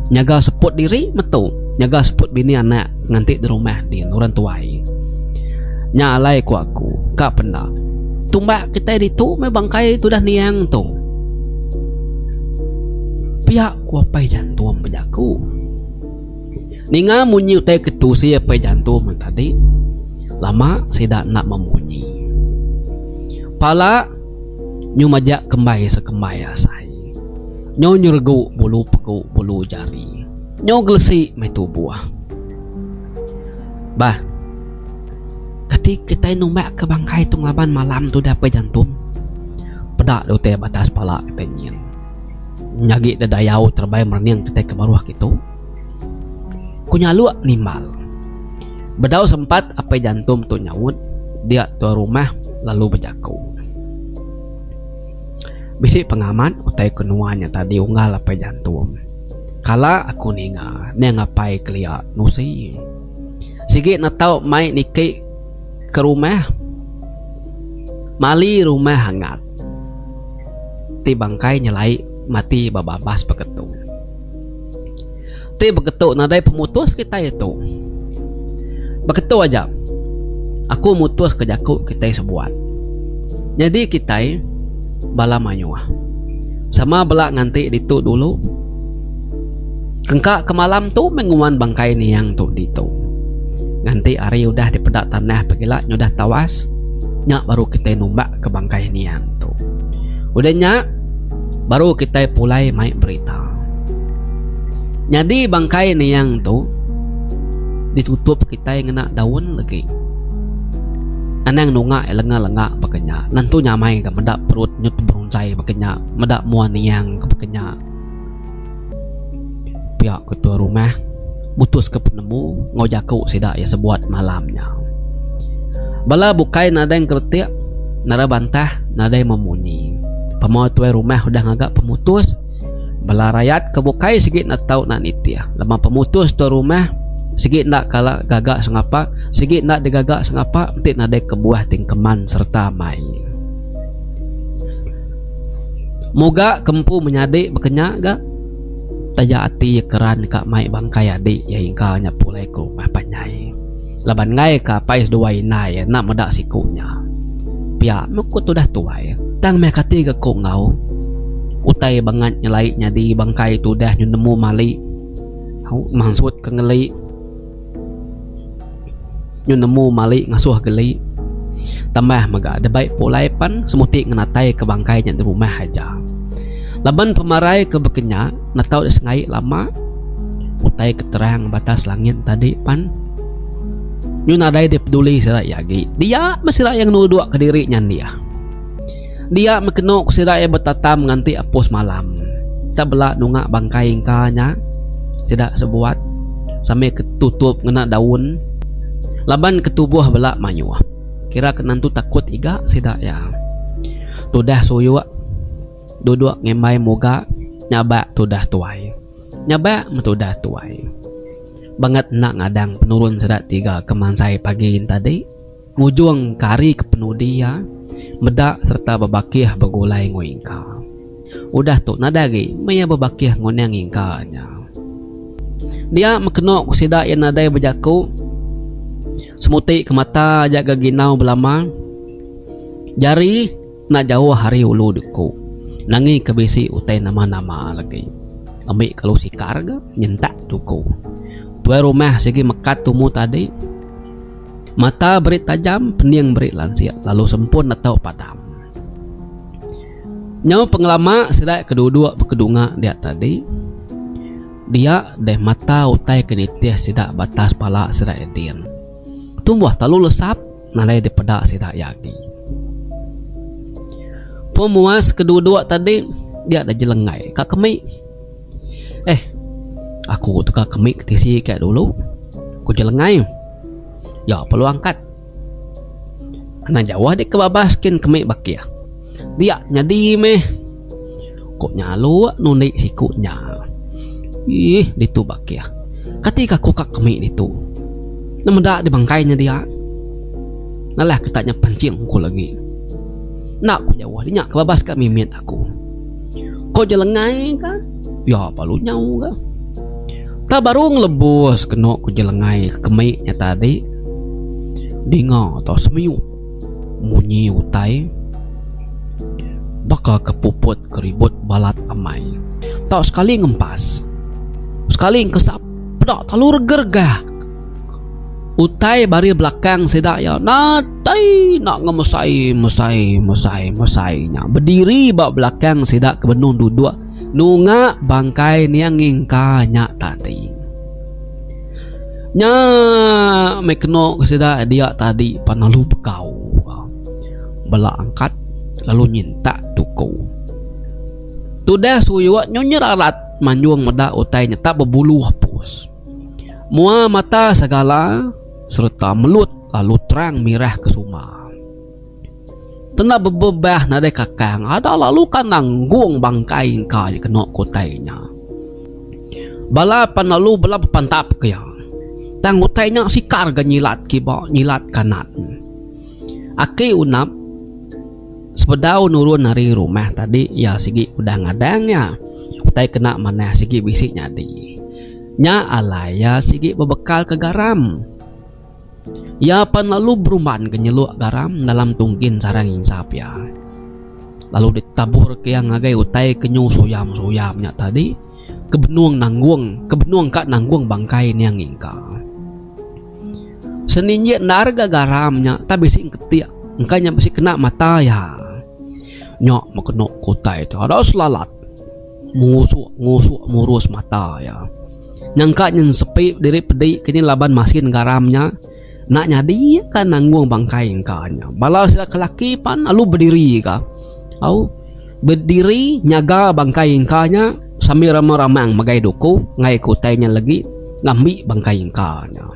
Nyaga seput diri metu. Nyaga seput bini anak nganti di rumah di nuran tuai. Nya alai ku aku kak penda. Tumbak kita di tu mai bangkai tu dah niang tu. Pihak ku apai jantung penjaku. Ninga munyi utai ketusi apai jantung tadi. Lama saya nak memunyi. Pala nyu majak kembali sekembaya sai. Nyo nyurgu bulu peku bulu jari. Nyo gelesi mai tubuh. Bah. Ketika kita numbak ke bangkai tung laban malam tu dah apai jantung. Pedak do teh batas pala kita nyin. Nyagi dadayau terbaik merniang kita ke baruah gitu. Kunyaluak nimbal. Bedau sempat apa jantung tu nyawut. Dia tu rumah lalu berjaku. Bisik pengamat utai kenuanya tadi unggal apa jantung. Kala aku ninga dia ngapai kelia nusi. Sikit nak tahu mai nikik ke rumah. Mali rumah hangat. Ti bangkai nyelai mati bababas begitu. Ti begitu nadai pemutus kita itu. Begitu aja. Aku mutus ke jaku kita sebuat. Jadi kita bala manyuah. Sama belak nganti ditu dulu. Kengkak ke malam tu menguman bangkai ni yang tu ditu. Nganti hari udah di pedak tanah pegila nyudah tawas. Nyak baru kita numbak ke bangkai ni yang tu. Udah nyak baru kita pulai mai berita. Jadi bangkai ni yang tu ditutup kita yang kena daun lagi. Anang nunga lenga-lenga bakanya. Nantu nyamai ke medak perut nyut beruncai bakanya. Medak muan yang ke bakanya. Pihak ketua rumah mutus ke penemu ngojaku sidak ya sebuat malamnya. Bala bukai nada yang kertiak, nada bantah, nada yang memunyi. Pemau tuai rumah udah ngagak pemutus. Bala rakyat kebukai sigit nak tahu nak nitiah. Lama pemutus tuai rumah sigit nak kala gagak sengapa, sigit nak digagak sengapa, nanti nada kebuah tingkeman serta mai. Moga kempu menyadik berkenyak gak? Taja hati keran kak mai bangkai adik ya hingga nya pulai ke rumah panjai. Laban ngai ka pais dua inai nak medak sikunya. Pia muku tu dah tuai. Tang me kati ke kok ngau. Utai bangat nyelai nyadi bangkai tu dah nemu mali. Hau maksud ke ngeli. Nemu mali ngasuh geli. Tambah maga ada baik pulai pan semuti ngenatai ke bangkainya di rumah aja. Laban pemarai ke bekenya natau sengai lama utai keterang batas langit tadi pan. Nyu nadai dia peduli sira yagi. Dia masih yang nuduk ke dirinya dia. Dia mekenok sira yang bertatam nganti apus malam. Tak belak nunga bangkai ingkanya. Tidak sebuat sampai ketutup ngena daun. Laban ketubuh belak manyuah. Kira kenantu takut iga sidak ya. Tudah suyu duduk ngemai moga nyaba tudah tuai. Nyaba metudah tuai. Banget nak ngadang penurun sedak 3 kemansai pagi tadi. Ngujung kari ke penuh dia. Medak serta babakih bergulai ngoingka. Udah tu nadagi maya babakih ngoneng ingkanya. Dia mekenok sidak yang nadai berjaku. Semuti ke mata jaga ginau belama. Jari nak jauh hari ulu deku. Nangi kebisi utai nama-nama lagi. Ambil kalau sikar ke nyentak duku. Tuai rumah segi mekat tumu tadi. Mata beri tajam, pening beri lansia, lalu sempun atau padam. Nyau pengelama sedai kedua berkedunga dia tadi. Dia deh mata utai kenitih sidak batas pala sedai edin. Tumbuh talu lesap, nalai di pedak sidak yagi. Pemuas kedua tadi, dia ada jelengai. Kak kemi. Aku tukar kemik ketisi kayak dulu. Aku jelengai. Ya perlu angkat. Anak Jawa dia kebabaskin kemik bakia. Dia nyadi meh. Kok nyalu nunik sikutnya. Ih ditu bakia. Ketika aku kak kemik ditu. Namun di bangkainya dia. Nalah ketanya pancing aku lagi. Nak aku Jawa dia kebabaskan mimit aku. Kok jelengai kan? Ya perlu nyau kan? Tak barung lebus kenok ku jelengai kemiknya tadi. Dinga atau semiut munyi utai. Bakal kepuput keribut balat amai. Tak sekali ngempas. Sekali kesap. Pedak talur gergah. Utai bari belakang sedak ya. Natai nak ngemesai-mesainya. Berdiri bak belakang sedak kebenung duduk. Nunga bangkai niang ngingkanya tadi. Nya mekno kesida dia tadi panalu bekau. Bela angkat lalu nyinta tuku. Tudah suyuak nyonyerarat manjuang meda utai nyata berbulu hapus. Mua mata segala serta melut lalu terang mirah ke suma. Tena bebebah nadai kakang ada lalu kan nanggung bangkai kai kenok kotainya. Bala panalu bala pantap kaya. Tang kotainya sikar ga nyilat kiba nyilat kanat. Aki unap sepedau nurun dari rumah tadi ya sigi udah ngadangnya. Kotai kena mana sigi bisik nyadi. Nya alaya sigi bebekal ke garam. Ya pan lalu beruman kenyeluk garam dalam tungkin sarang insap ya. Lalu ditabur ke yang ngagai utai kenyu suyam-suyamnya tadi. Kebenuang kak nanggung bangkai yang ingka. Seninjek narga garamnya tapi sing ketia. Engkanya besi kena mata ya. Nyok makenok kutai itu ada selalat. Ngusuk murus mata ya. Nyangka nyen sepi diri pedi kini laban masin garamnya. Nak nyadi kan nanggung bangkai engkanya. Bala sila kelaki pan alu berdiri ka. Au berdiri nyaga bangkai engkanya sambil ramah-ramah magai duku ngai kutainya lagi ngambil bangkai engkanya.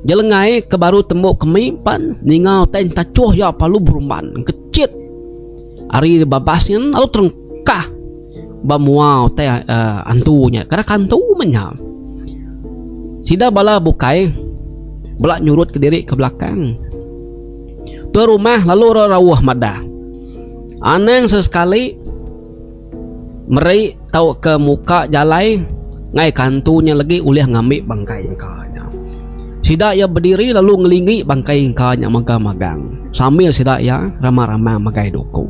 Jelengai ke baru tembok kemi pan ningau tain tacuh ya palu berumban kecit. Ari babasnya lalu terengkah bamuau teh antunya karena kantu menya. Sida bala bukai belak nyurut ke diri ke belakang. Tu rumah lalu rawuh madah. Aneng sesekali meri tahu ke muka jalai ngai kantunya lagi uliah ngambil bangkai engkanya. Sida ya berdiri lalu ngelingi bangkai engkanya magang-magang. Sambil sida ya ramah-ramah magai duku.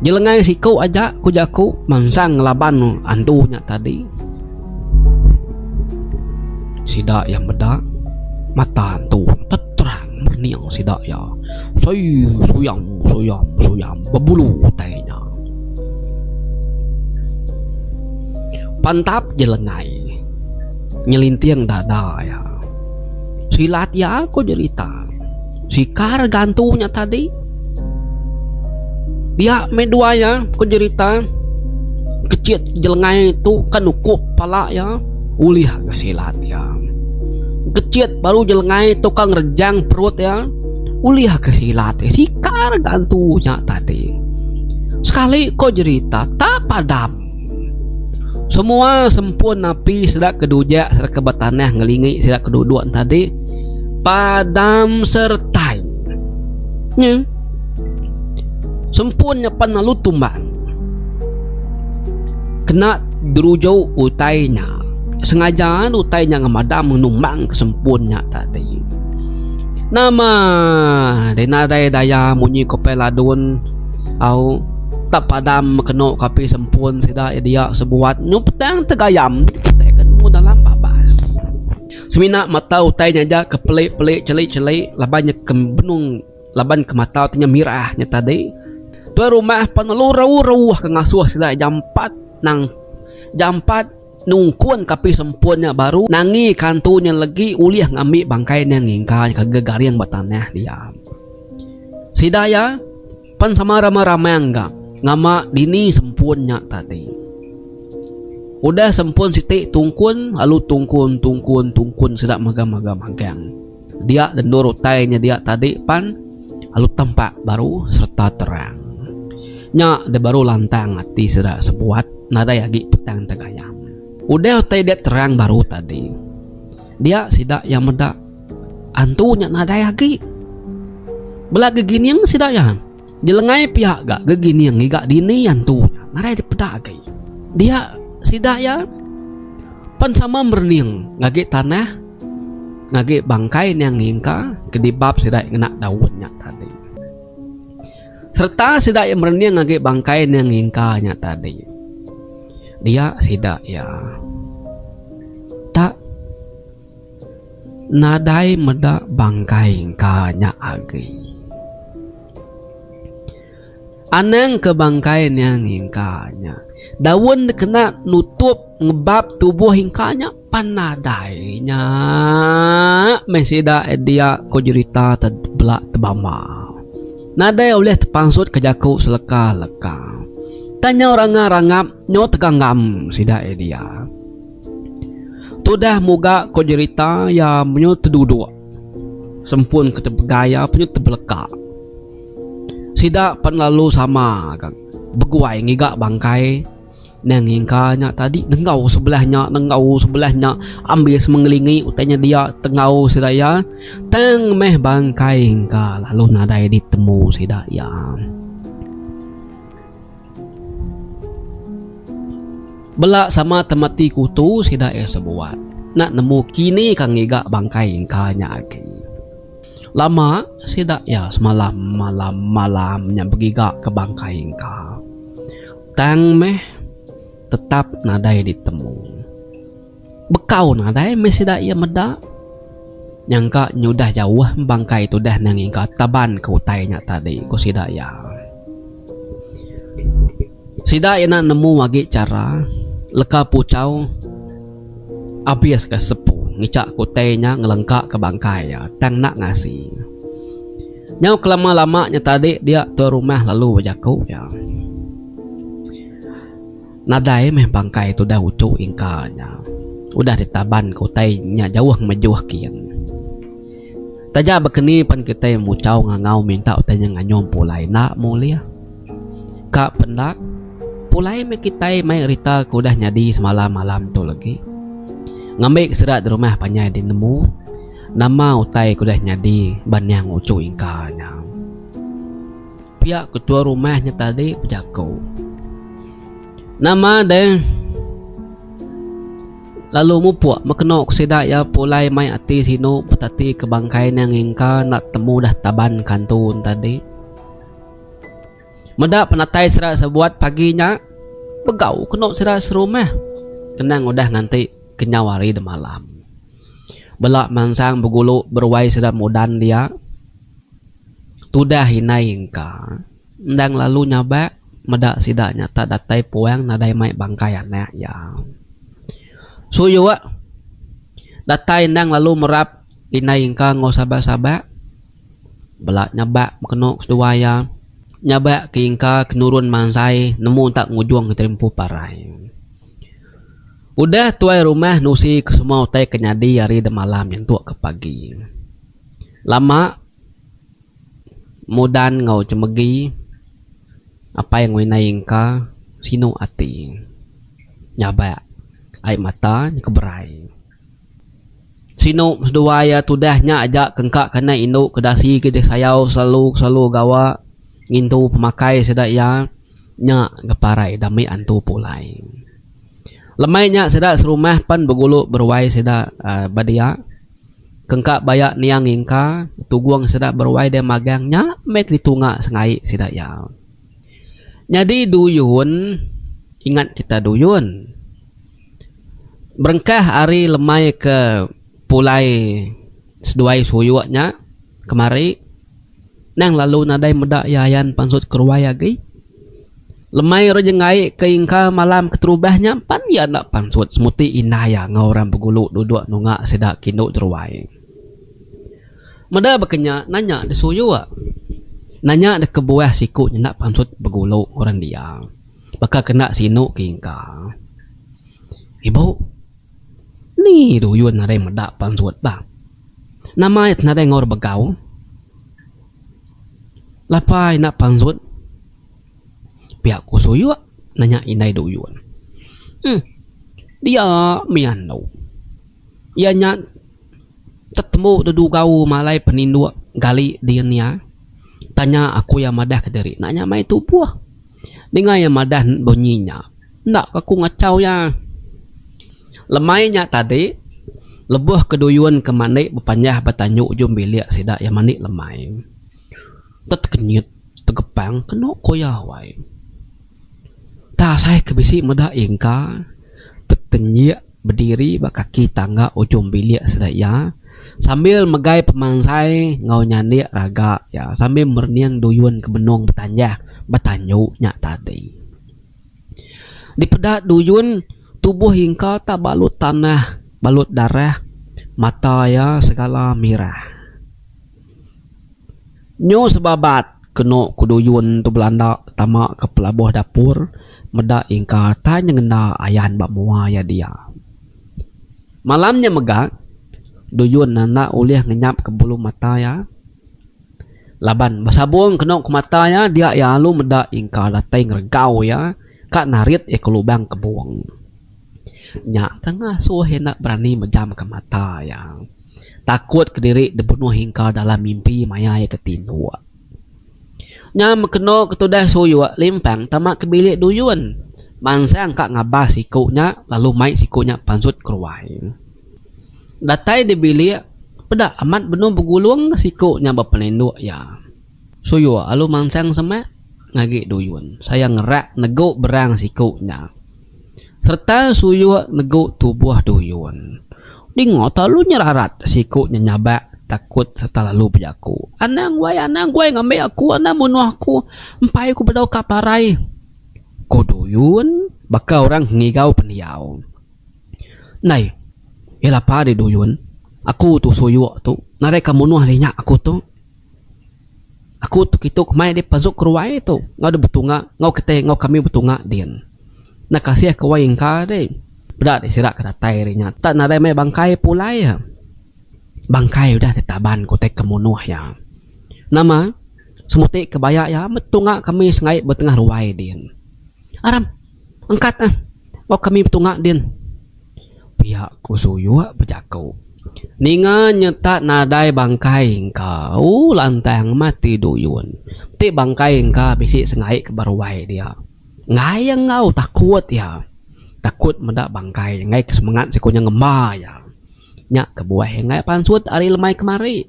Jelengai siku aja kujaku mansang laban antunya tadi. Sida yang bedak mata antu terang berniang sidak ya. Suyam berbulu tainya. Pantap jelengai nyelintiang dada ya. Silat ya aku cerita. Sikar gantunya tadi. Dia medua ya aku cerita. Kecil jelengai itu kan ukup pala ya. Ulih ke silat ya. Kecil baru jelengai tukang rejang perut ya. Ulih ke silat ya. Sikar gantunya tadi. Sekali kau cerita tak padam. Semua sempun napi sedak keduja sedak kebatanah ngelingi sedak keduduan tadi padam sertai. Nya. Sempun nyapan lalu tumbang. Kena derujau utainya. Sengaja utainya ngamadam menumbang kesempunnya tadi. Nama denadai daya munyi kopeladun au tak padam kena kapi sempun sida dia sebuat nyuptang tegayam kita kan mu dalam babas. Semina mata utainya aja kepelik-pelik celik-celik labannya ke benung laban ke mata tanya mirahnya tadi. Tu rumah panelu rauh-rauh ke ngasuh sida jam 4 nang jam 4 nungkuan kapi sempunnya baru nangi kantunya lagi uliah ngambil bangkai yang ngingkai kegegari yang batanah dia. Sidaya pan sama ramai-ramai enggak ngama dini sempunnya tadi. Udah sempun siti tungkun lalu tungkun sedak magam-magang. Dia dendur utainya dia tadi pan lalu tempat baru serta terang. Nya de baru lantang hati sedak sebuat nada yagi petang tegayam. Udah utai dia terang baru tadi. Dia sidak yang medak antunya nada yagi. Belagi gini yang sidak ya. Jelengai pihak gak gegini yang gak dini yang tu narai di pedagai. Dia sidak ya pan sama berniang ngagi tanah ngagi bangkai yang ngingka kedibab sidak kena daunnya tadi. Serta sidak yang berniang ngagi bangkai yang ngingkanya tadi. Dia sidak ya tak nadai meda bangkai ngingkanya agi. Anang ke bangkai yang hingkanya. Daun kena nutup ngebab tubuh hingkanya panadainya. Mesida dia ko cerita tebelak tebama. Nadai oleh tepangsut kejaku seleka-leka. Tanya orang rangap nyo teganggam sida dia. Tudah muga ko cerita ya menyo teduduk. Sempun ketebegaya penyo tebeleka. Sida pan lalu sama kan beguai ngigak bangkai nang hingkanya tadi nengau sebelahnya ambil semengelingi utainya dia tengau sidaya teng meh bangkai hingka lalu nadai ditemu sidaya. Belak sama temati kutu sidaya sebuat nak nemu kini kang ngigak bangkai hingkanya lagi. Lama sidak ya semalam malamnya begiga ke bangkai hingka. Tang meh tetap nadai ditemu. Bekau nadai meh sidak ya meda. Nyangka nyudah jauh bangkai itu dah nang hingka taban ke utainya tadi ko sidak ya. Sidak ya nak nemu lagi cara leka pucau abias ke sepu. Ngicak kutainya ngelengkak ke bangkai ya tang nak ngasih. Nyau kelama-lamanya tadi dia tu rumah lalu berjaku ya. Nadai meh bangkai itu dah ucu ingkanya. Udah ditaban kutainya jauh majuh kian. Taja bekeni pan kita yang mucau ngangau minta utainya nganyom pulai nak mulia. Kak pendak pulai me kita mai rita kudah nyadi semalam malam tu lagi. Ngambil serat di rumah panyai di nemu nama utai kudah nyadi banyang ucu ingkanya. Pihak ketua rumahnya tadi berjaku nama deh lalu mupuak mekenok sidak ya pulai mai ati sino petati ke bangkai nang ingka nak temu dah taban kantun tadi. Medak penatai serat sebuat paginya begau kenok serat serumah kenang udah nganti kenyawari de malam. Belak mansang berguluk berwai sedap mudan dia Tudah hinay ingka. Ndang lalu nyaba meda sidaknya tak datai puang nadai mai bangkai anak ya. Suyo datai ndang lalu merap inay ingka ngosaba-saba belak nyaba makenok seduaya nyaba ke ingka kenurun mansai nemu tak ngujung keterimpu parai. Udah tuai rumah nusi ke semua utai kenyadi hari de malam yang tua ke pagi. Lama mudan ngau cemegi apa yang winay ingka sino ati nyaba ai mata keberai. Sino seduaya tudahnya ajak kengkak kena induk kedasi ke sayau selalu gawa ngintu pemakai sedak ya nya geparai dami antu pulai. Lemainya sedak serumah pan begulu berwai sedak badia kengkak bayak niang ingka tuguang sedak berwai dia magangnya mek ditunga sengai sedak ya. Jadi duyun ingat kita duyun berengkah hari lemai ke pulai seduai suyuaknya kemari nang lalu nadai medak yayan pansut kerwaya gi lemai rejengai ke ingka malam keterubahnya pan ya nak pansut semuti inaya ngauran begulu duduk nunga sedak kinduk terwai meda bekenya nanya de suyuak nanya de kebuah siku nak pansut begulu orang dia bakal kena sinu ke ingka ibu ni duyun nadai medak pansut ba nama nadai ngor begau lapai nak pansut pihak kusuyu nanya inai duyun dia miano ia nya tetemu dedu gau malai penindu gali dianya tanya aku yang madah kederi nanya mai tupuah dengar yang madah bunyinya ndak aku ngacau ya. Lemainya tadi lebuh keduyun ke manik berpanjah bertanya ujung bilik sidak yang manik lemai. Terkenyut tegepang kena koyawai. Tak saya kebisi medak ingka tertenyik berdiri bakaki tangga ujung bilik sidak ya sambil megai pemansai ngau nyandik raga ya sambil merniang duyun ke benung bertanjah bertanyuknya tadi. Di pedak duyun tubuh ingka tak balut tanah, balut darah, mata ya segala mirah. Nyo sebabat kena kuduyun tu Belanda tamak ke pelabuh dapur, meda ingka tanya ngena ayan bak mua ya dia. Malamnya megak, duyun nana ulih ngenyap ke bulu mata ya. Laban basabung kena ke mata ya dia ya lu meda ingka datai ngergau ya, kak narit ke lubang kebuang. Nyak tengah suhe nak berani menjam ke mata yang takut kediri dibunuh hingga dalam mimpi maya ya ketinu. Nyak mekeno ketudah suyu limpang tamak ke bilik duyun. Mansang kak ngabah sikunya lalu mai sikunya pansut keruai. Datai di bilik pedak amat benuh begulung sikunya berpenenduk ya. Suyu lalu mansang semak ngagi duyun. Saya ngerak neguk berang sikunya. Serta suyu neguk tubuh duyun. Dengar lalu nyerarat sikutnya nyabak takut serta lalu berjaku. Anang wai ngambil aku, anang bunuh aku. Empai aku bedau kaparai. Ko duyun bakal orang ngigau peniau. Nai, ialah pa di duyun. Aku tu suyu tu. Narai kamu nuah linyak aku tu. Aku tu kitu kemai di pansuk keruai tu. Ngau de betunga, ngau kete, ngau kami betunga din. Nak kasih ke waing ka deh. Bedak disirak ke datai rinya. Tak nadai mai bangkai pulai ya. Bangkai udah ditaban ko tek kemunuh ya. Nama semutik kebayak ya betunga kami sengai bertengah ruai din. Aram, angkat ngau kami betunga din. Pihak kusuyu berjaku. Ninga nyetak nadai bangkai kau lantang mati duyun. Ti bangkai ka bisi sengai ke baruai dia. Ngayang ngau takut ya. Takut mendak bangkai ngai kesemangat sikunya ngema ya. Nyak kebuah ngai pansut ari lemai kemari.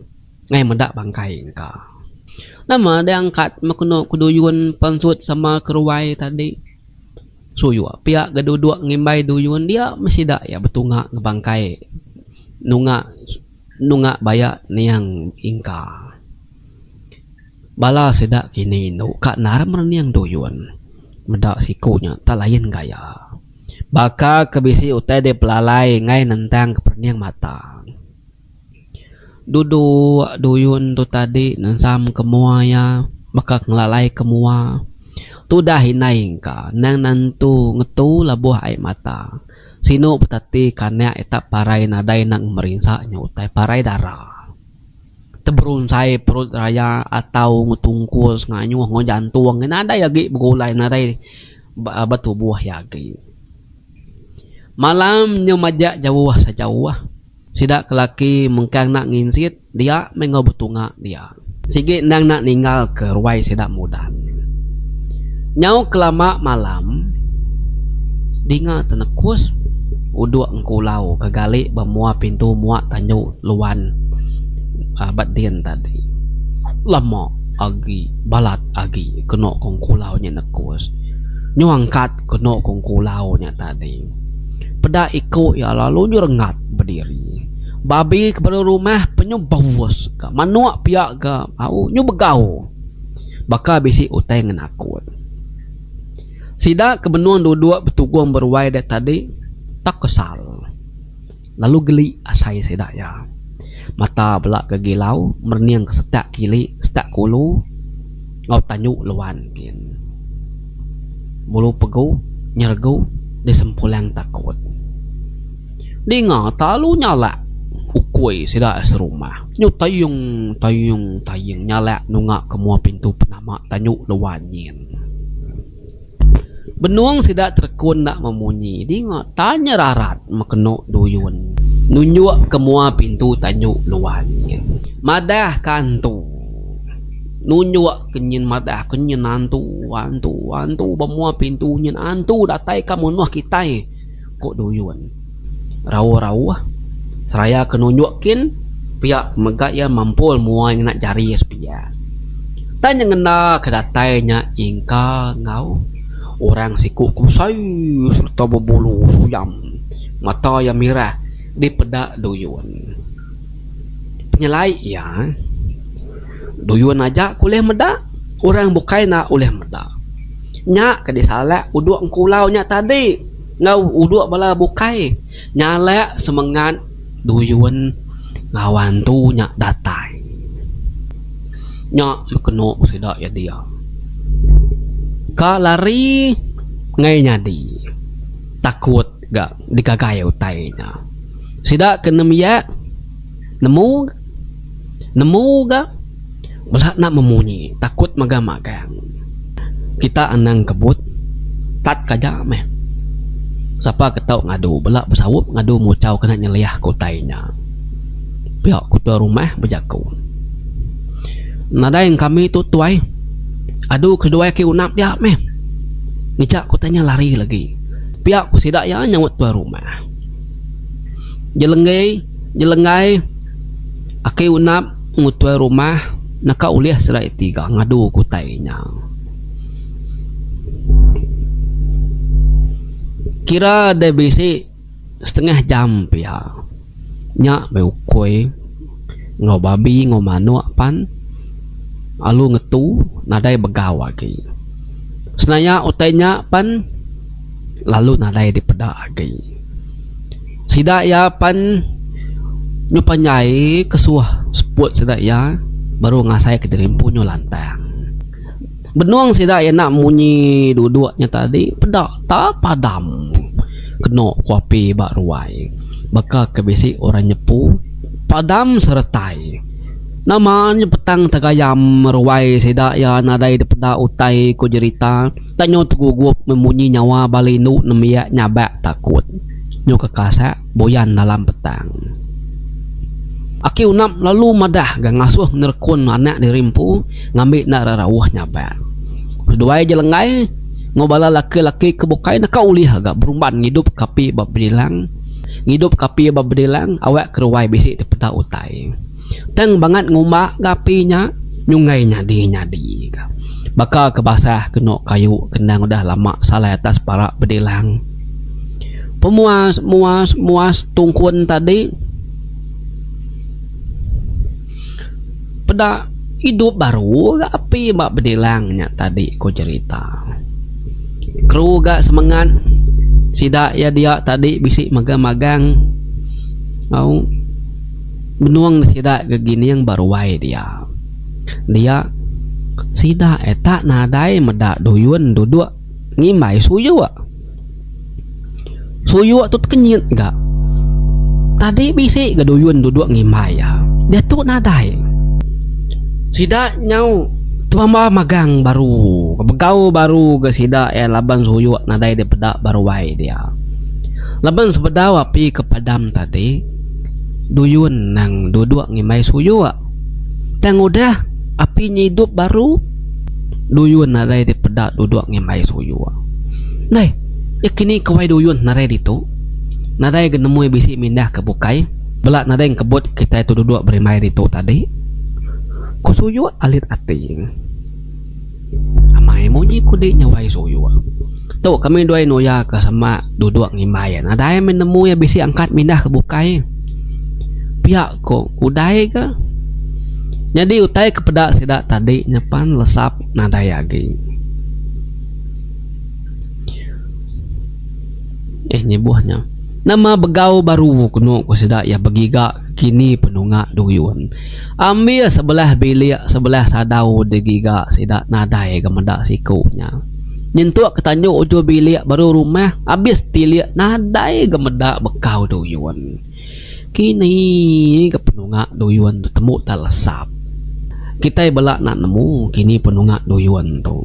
Ngai mendak bangkai ka. Nama dia angkat makuno kuduyun pansut sama keruai tadi. Suyu pihak geduduk ngimbai duyun dia mesti dak ya betunga ngebangkai. Nunga bayak niang ingka. Bala sedak kini no kak nara merniang duyun. Medak sikunya tak lain gaya. Baka kebisi utai de pelalai ngai nentang keperniang mata. Dudu duyun tu tadi nensam kemua ya. Baka ngelalai kemua. Tu dah hinaing ka nang nantu ngetu labuh air mata. Sino petati kanek etak parai nadai nang merinsaknya utai parai darah. Teberun saya perut raya atau ngutungkul nganyuh ngojantuang nadai lagi begulai nadai batu buah yagi. Malam nyemajak jauh sejauh. Sidak kelaki mengkang nak nginsit dia mengobetunga dia. Sigit nang nak ninggal ke ruai sidak mudan. Nyau kelama malam dinga tenekus uduk engkulau kegalik bemua pintu muak tanyu luan bat dian tadi. Lama agi balat agi kena kong kulau nya nekus. Nyuangkat kena kong kulau nya tadi. Peda ikut ya lalu nyurengat berdiri. Babi kepada rumah penyu bawas ka manuak piak ka au nyu begau. Baka bisi utai ngenakut. Sida kebenuan dua-dua betuguang berwai dak tadi tak kesal. Lalu geli asai sida ya. Mata belak ke gilau merniang ke setak kili setak kulu ngau tanyu luan kin. Bulu pegu nyergu disempulang takut. Dinga talu nyala ukui sida serumah. Nyu tayung nyala nunga kemua pintu penama tanyu luan nyin. Benuang sidak terkun nak memunyi. Dinga tanya rarat makeno duyun. Nunjuk kemua pintu tanyu luan nyin. Madah kantu. Nunjuk kenyin madah kenyin antu bemua pintu nyin antu datai kamu nuah kitai. Kok duyun. Rawa seraya kenunjukin pihak megak ya mampul mua yang nak jari sepia. Tanya ngena kedatainya ingka ngau. Orang sikuk kusai serta berbulu suyam. Mata yang merah di pedak duyun. Penyelai ya. Duyun aja kuleh medak. Orang bukai nak uleh medak. Nyak ke disalak uduk engkulau nyak tadi. Ngau uduk bala bukai. Nyalak semangat duyun ngawan tu nyak datai. Nyak mekeno sidak ya dia. Ka lari ngai nyadi takut gak digagai utainya. Sidak kenem ya nemu gak belak nak memunyi takut magang-magang. Kita anang kebut tat kaja meh. Siapa ketau ngadu belak bersawup ngadu mucau kena nyeliah kutainya. Pihak kutua rumah berjaku. Nada yang kami tu tuai. Aduh kedua ke unap dia meh. Ngicak ku tanya lari lagi. Pihak ku sidak ya nyawut tua rumah. Jelengai ake unap ngutua rumah naka uliah serai tiga ngadu ku tainya. Kira ada bisi setengah jam pihak. Nyak beukoi ngau babi ngau manu pan alu ngetu nadai begau lagi. Senaya utainya pan lalu nadai dipedak lagi. Sidak ya pan nyupanyai kesuah seput sidak ya baru ngasai ke dirimpu nyu lantang. Benuang sidak ya nak munyi dua-duanya tadi pedak tak padam. Kena kuapi bak ruai. Baka kebisi orang nyepu padam sertai. Namanya petang tagayam ruai sidak ya nadai depeda utai ko jerita tanyo tegugup memunyi nyawa balinu nemia nyabak takut nyo kekasa boyan dalam petang. Aki unap lalu madah gang ngasuh nerkun anak dirimpu ngambil nak rarawah nyabak. Kedua jelengai ngobala laki-laki kebukai nak ulih agak berumban hidup kapi bab bedilang. Hidup kapi bab bedilang awak keruai bisik depeda utai. Teng banget ngumak gapinya nyungai nyadi baka kebasah kena kayu kendang udah lama salah atas para bedilang. Pemuas tungkun tadi peda hidup baru gak api mak bedilangnya tadi ko cerita. Kru gak semangat. Sida ya dia tadi bisik magang-magang. Mau benuang sida gini yang baru wae dia. Dia sida eta nadai meda duyun duduk ngimai suyu. Suyu tu kenyit gak. Tadi bisik geduyun duduk ngimai ya. Dia tu nadai. Sida nyau tua magang baru, begau baru ke sida laban suyu nadai de pedak baru wae dia. Laban sepeda api ke padam tadi duyun nang duduk ngimai suyu. Tang udah api hidup baru duyun nadai de pedak duduk ngimai suyu. Nai, kini kawai duyun nadai ditu. Nadai genemu bisi mindah ke bukai. Belak nadai kebut kita itu duduk berimai ditu tadi. Kusuyu alit ating amai moji kudik nyawai suyu. Tuh kami dua noya ke sama duduk ngimayan. Ada yang menemu ya bisi angkat mindah ke bukai. Pihak kok udai ke. Jadi utai kepedak sidak tadi nyepan lesap nadai lagi. Nyebuhnya. Nama begau baru kuno ko sidak ya begiga kini penunga duyun. Ambil sebelah bilik sebelah sadau de giga sidak nadai gemedak sikunya. Nyentuk ketanjuk ujo bilik baru rumah habis tilik nadai gemedak bekau duyun. Kini ke penunga duyun temu tak lesap. Kita belak nak nemu kini penunga duyun tu.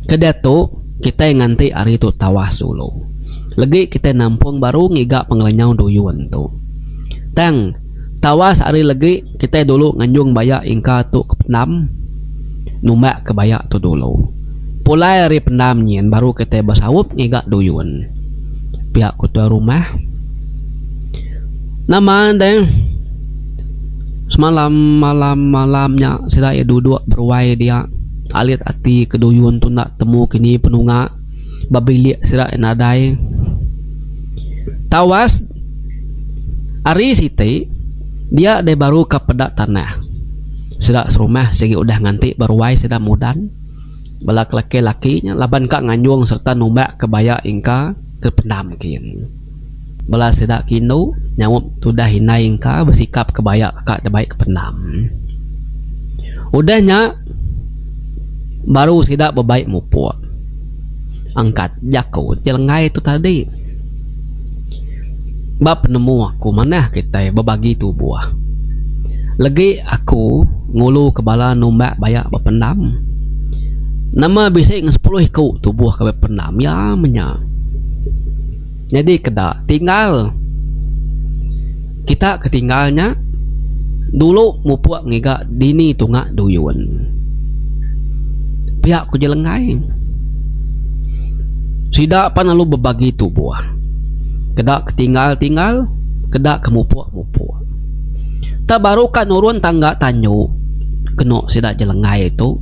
Kedua tu kita nganti hari tu tawas dulu. Lagi kita nampung baru ngigak pengelenyau duyun tu. Tang tawas hari lagi kita dulu nganjung bayak ingka tu ke penam. Numak ke bayak tu dulu. Pulai hari penam nyen baru kita bersawup ngigak duyun. Pihak ketua rumah. Nama deng semalam malamnya sida ya duduk berwai dia alit ati keduyun tu nak temu kini penunga babilik sida nadai tawas ari siti dia de baru ke pedak tanah sida serumah segi udah nganti berwai sida mudan balak laki-lakinya laban kak nganjung serta numbak kebaya ingka ke pendam kin bala sida kinu nyawup tudah hinai ingka bersikap kebaya kak debaik ke pendam udahnya baru sida bebaik mupuk angkat jaku jelengai itu tadi bab penemu aku mana kita berbagi tubuh lagi aku ngulu kebala numbak bayak berpendam nama bisik 10 ikut tubuh ke berpendam ya menya jadi kedak tinggal kita ketinggalnya dulu mupuk ngigak dini tungak duyun pihak ku jelengai sidak pan lalu berbagi tubuh kedak ketinggal kedak kemupuk tak baru kan nurun tangga tanyu keno sidak jelengai itu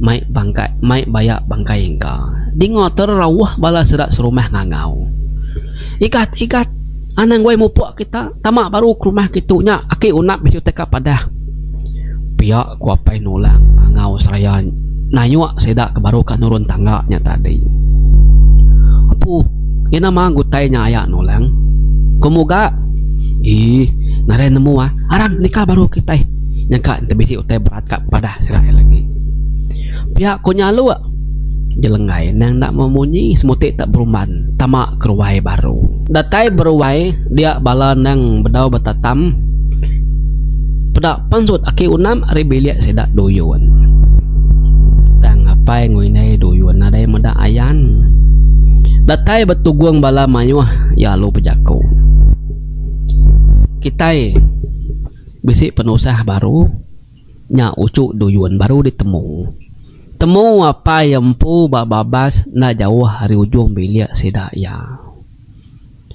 mai bangkai mai bayak bangkai ingka di ngotor rawah bala sidak serumah ngangau ikat anang gue mupuk kita tamak baru ke rumah kitunya aki unap bisu teka pada pihak kuapai nulang ngangau seraya nayuak sedak kebarukan nurun tangganya tadi apu ina mah gutainya ayak nulang kumuga nare nemu aram nikah baru kita nyangka ente bisi utai berat kak pada serai lagi pihak ko nyalu jelengai nang nak memunyi semutik tak beruman tamak keruai baru datai beruai dia bala nang bedau betatam pedak pansut aki unam ari bilik sedak duyun tang apai nguinai duyun nadai meda ayan datai betuguang bala mayuh ya lu pejaku kitai bisik penusah baru nya ucuk duyun baru ditemu temu apa yang pu babas na jauh hari ujung bilik sedak ya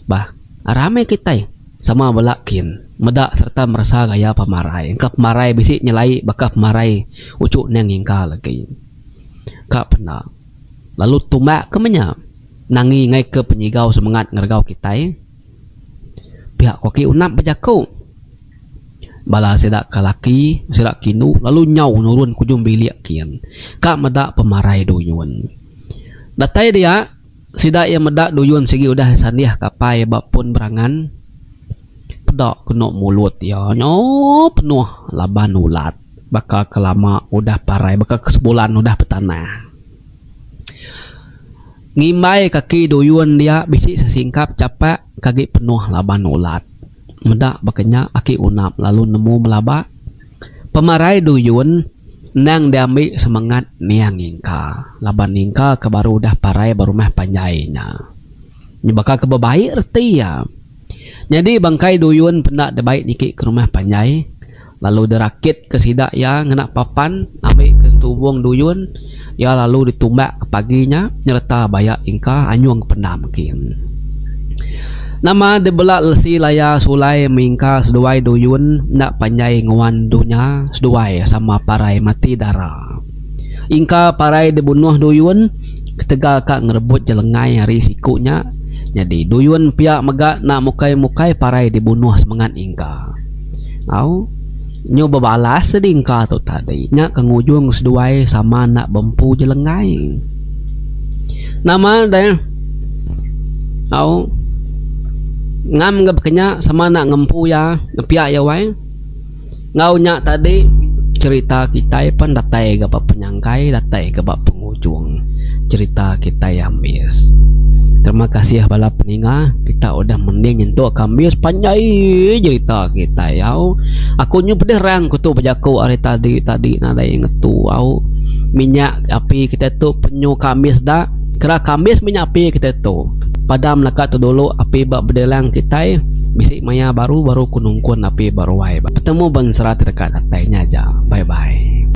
bah rame kitai sama belakin medak serta merasa gaya pamarai engkap marai bisik nyelai bakap marai ucuk neng ingka lagi kak pernah lalu tumak kemenya nangi ngai ke penyigau semangat ngergau kita pihak koki unap bejaku bala sidak kalaki sidak kinu lalu nyau nurun kujung bilik kian kak meda pemarai duyun datai dia sidak yang meda duyun segi udah sandiah kapai bapun berangan pedak kena mulut ya nyo penuh laban ulat bakal kelama udah parai bakal kesebulan udah petanah ngimbai kaki duyun dia bisi sesingkap capek kaki penuh laban ulat medak bakanya aki unap lalu nemu melaba pemarai duyun nang diambil semangat niang ingka laban ingka ke baru dah parai baru meh panjainya ni bakal kebebaik reti ya jadi bangkai duyun pendak debaik niki ke rumah panjai lalu derakit ke sidak ya ngenak papan ambil ke tubung duyun ya lalu ditumbak ke paginya nyerta bayak ingka anyung pendam kin nama debelak lesi laya sulai mingka seduai duyun nak panjai ngawan dunya seduai sama parai mati darah ingka parai dibunuh duyun ketega kak ngerebut jelengai hari sikunya jadi duyun pihak megak nak mukai-mukai parai dibunuh semangat ingka au nyoba balas sedingka tu tadi nyak kengujung seduai sama nak bempu jelengai nama dah au ngam gak kenya sama nak ngempu ya ngepiak ya wai ngau nyak tadi cerita kita pun datai gak penyangkai datai gak pengujung cerita kita yang bias. Terima kasih bala peninga kita udah mending nyentuh kambis panjai cerita kita ya aku nyu pedih rang kutu bajaku hari tadi nada yang ngetu au minyak api kita tu penyu kambis dah kera kambis minyak api kita tu padam lakat tu dulu api bak bedelang kita bisik maya baru kunungkun api baru wai bertemu ban serat dekat datainya aja bye bye.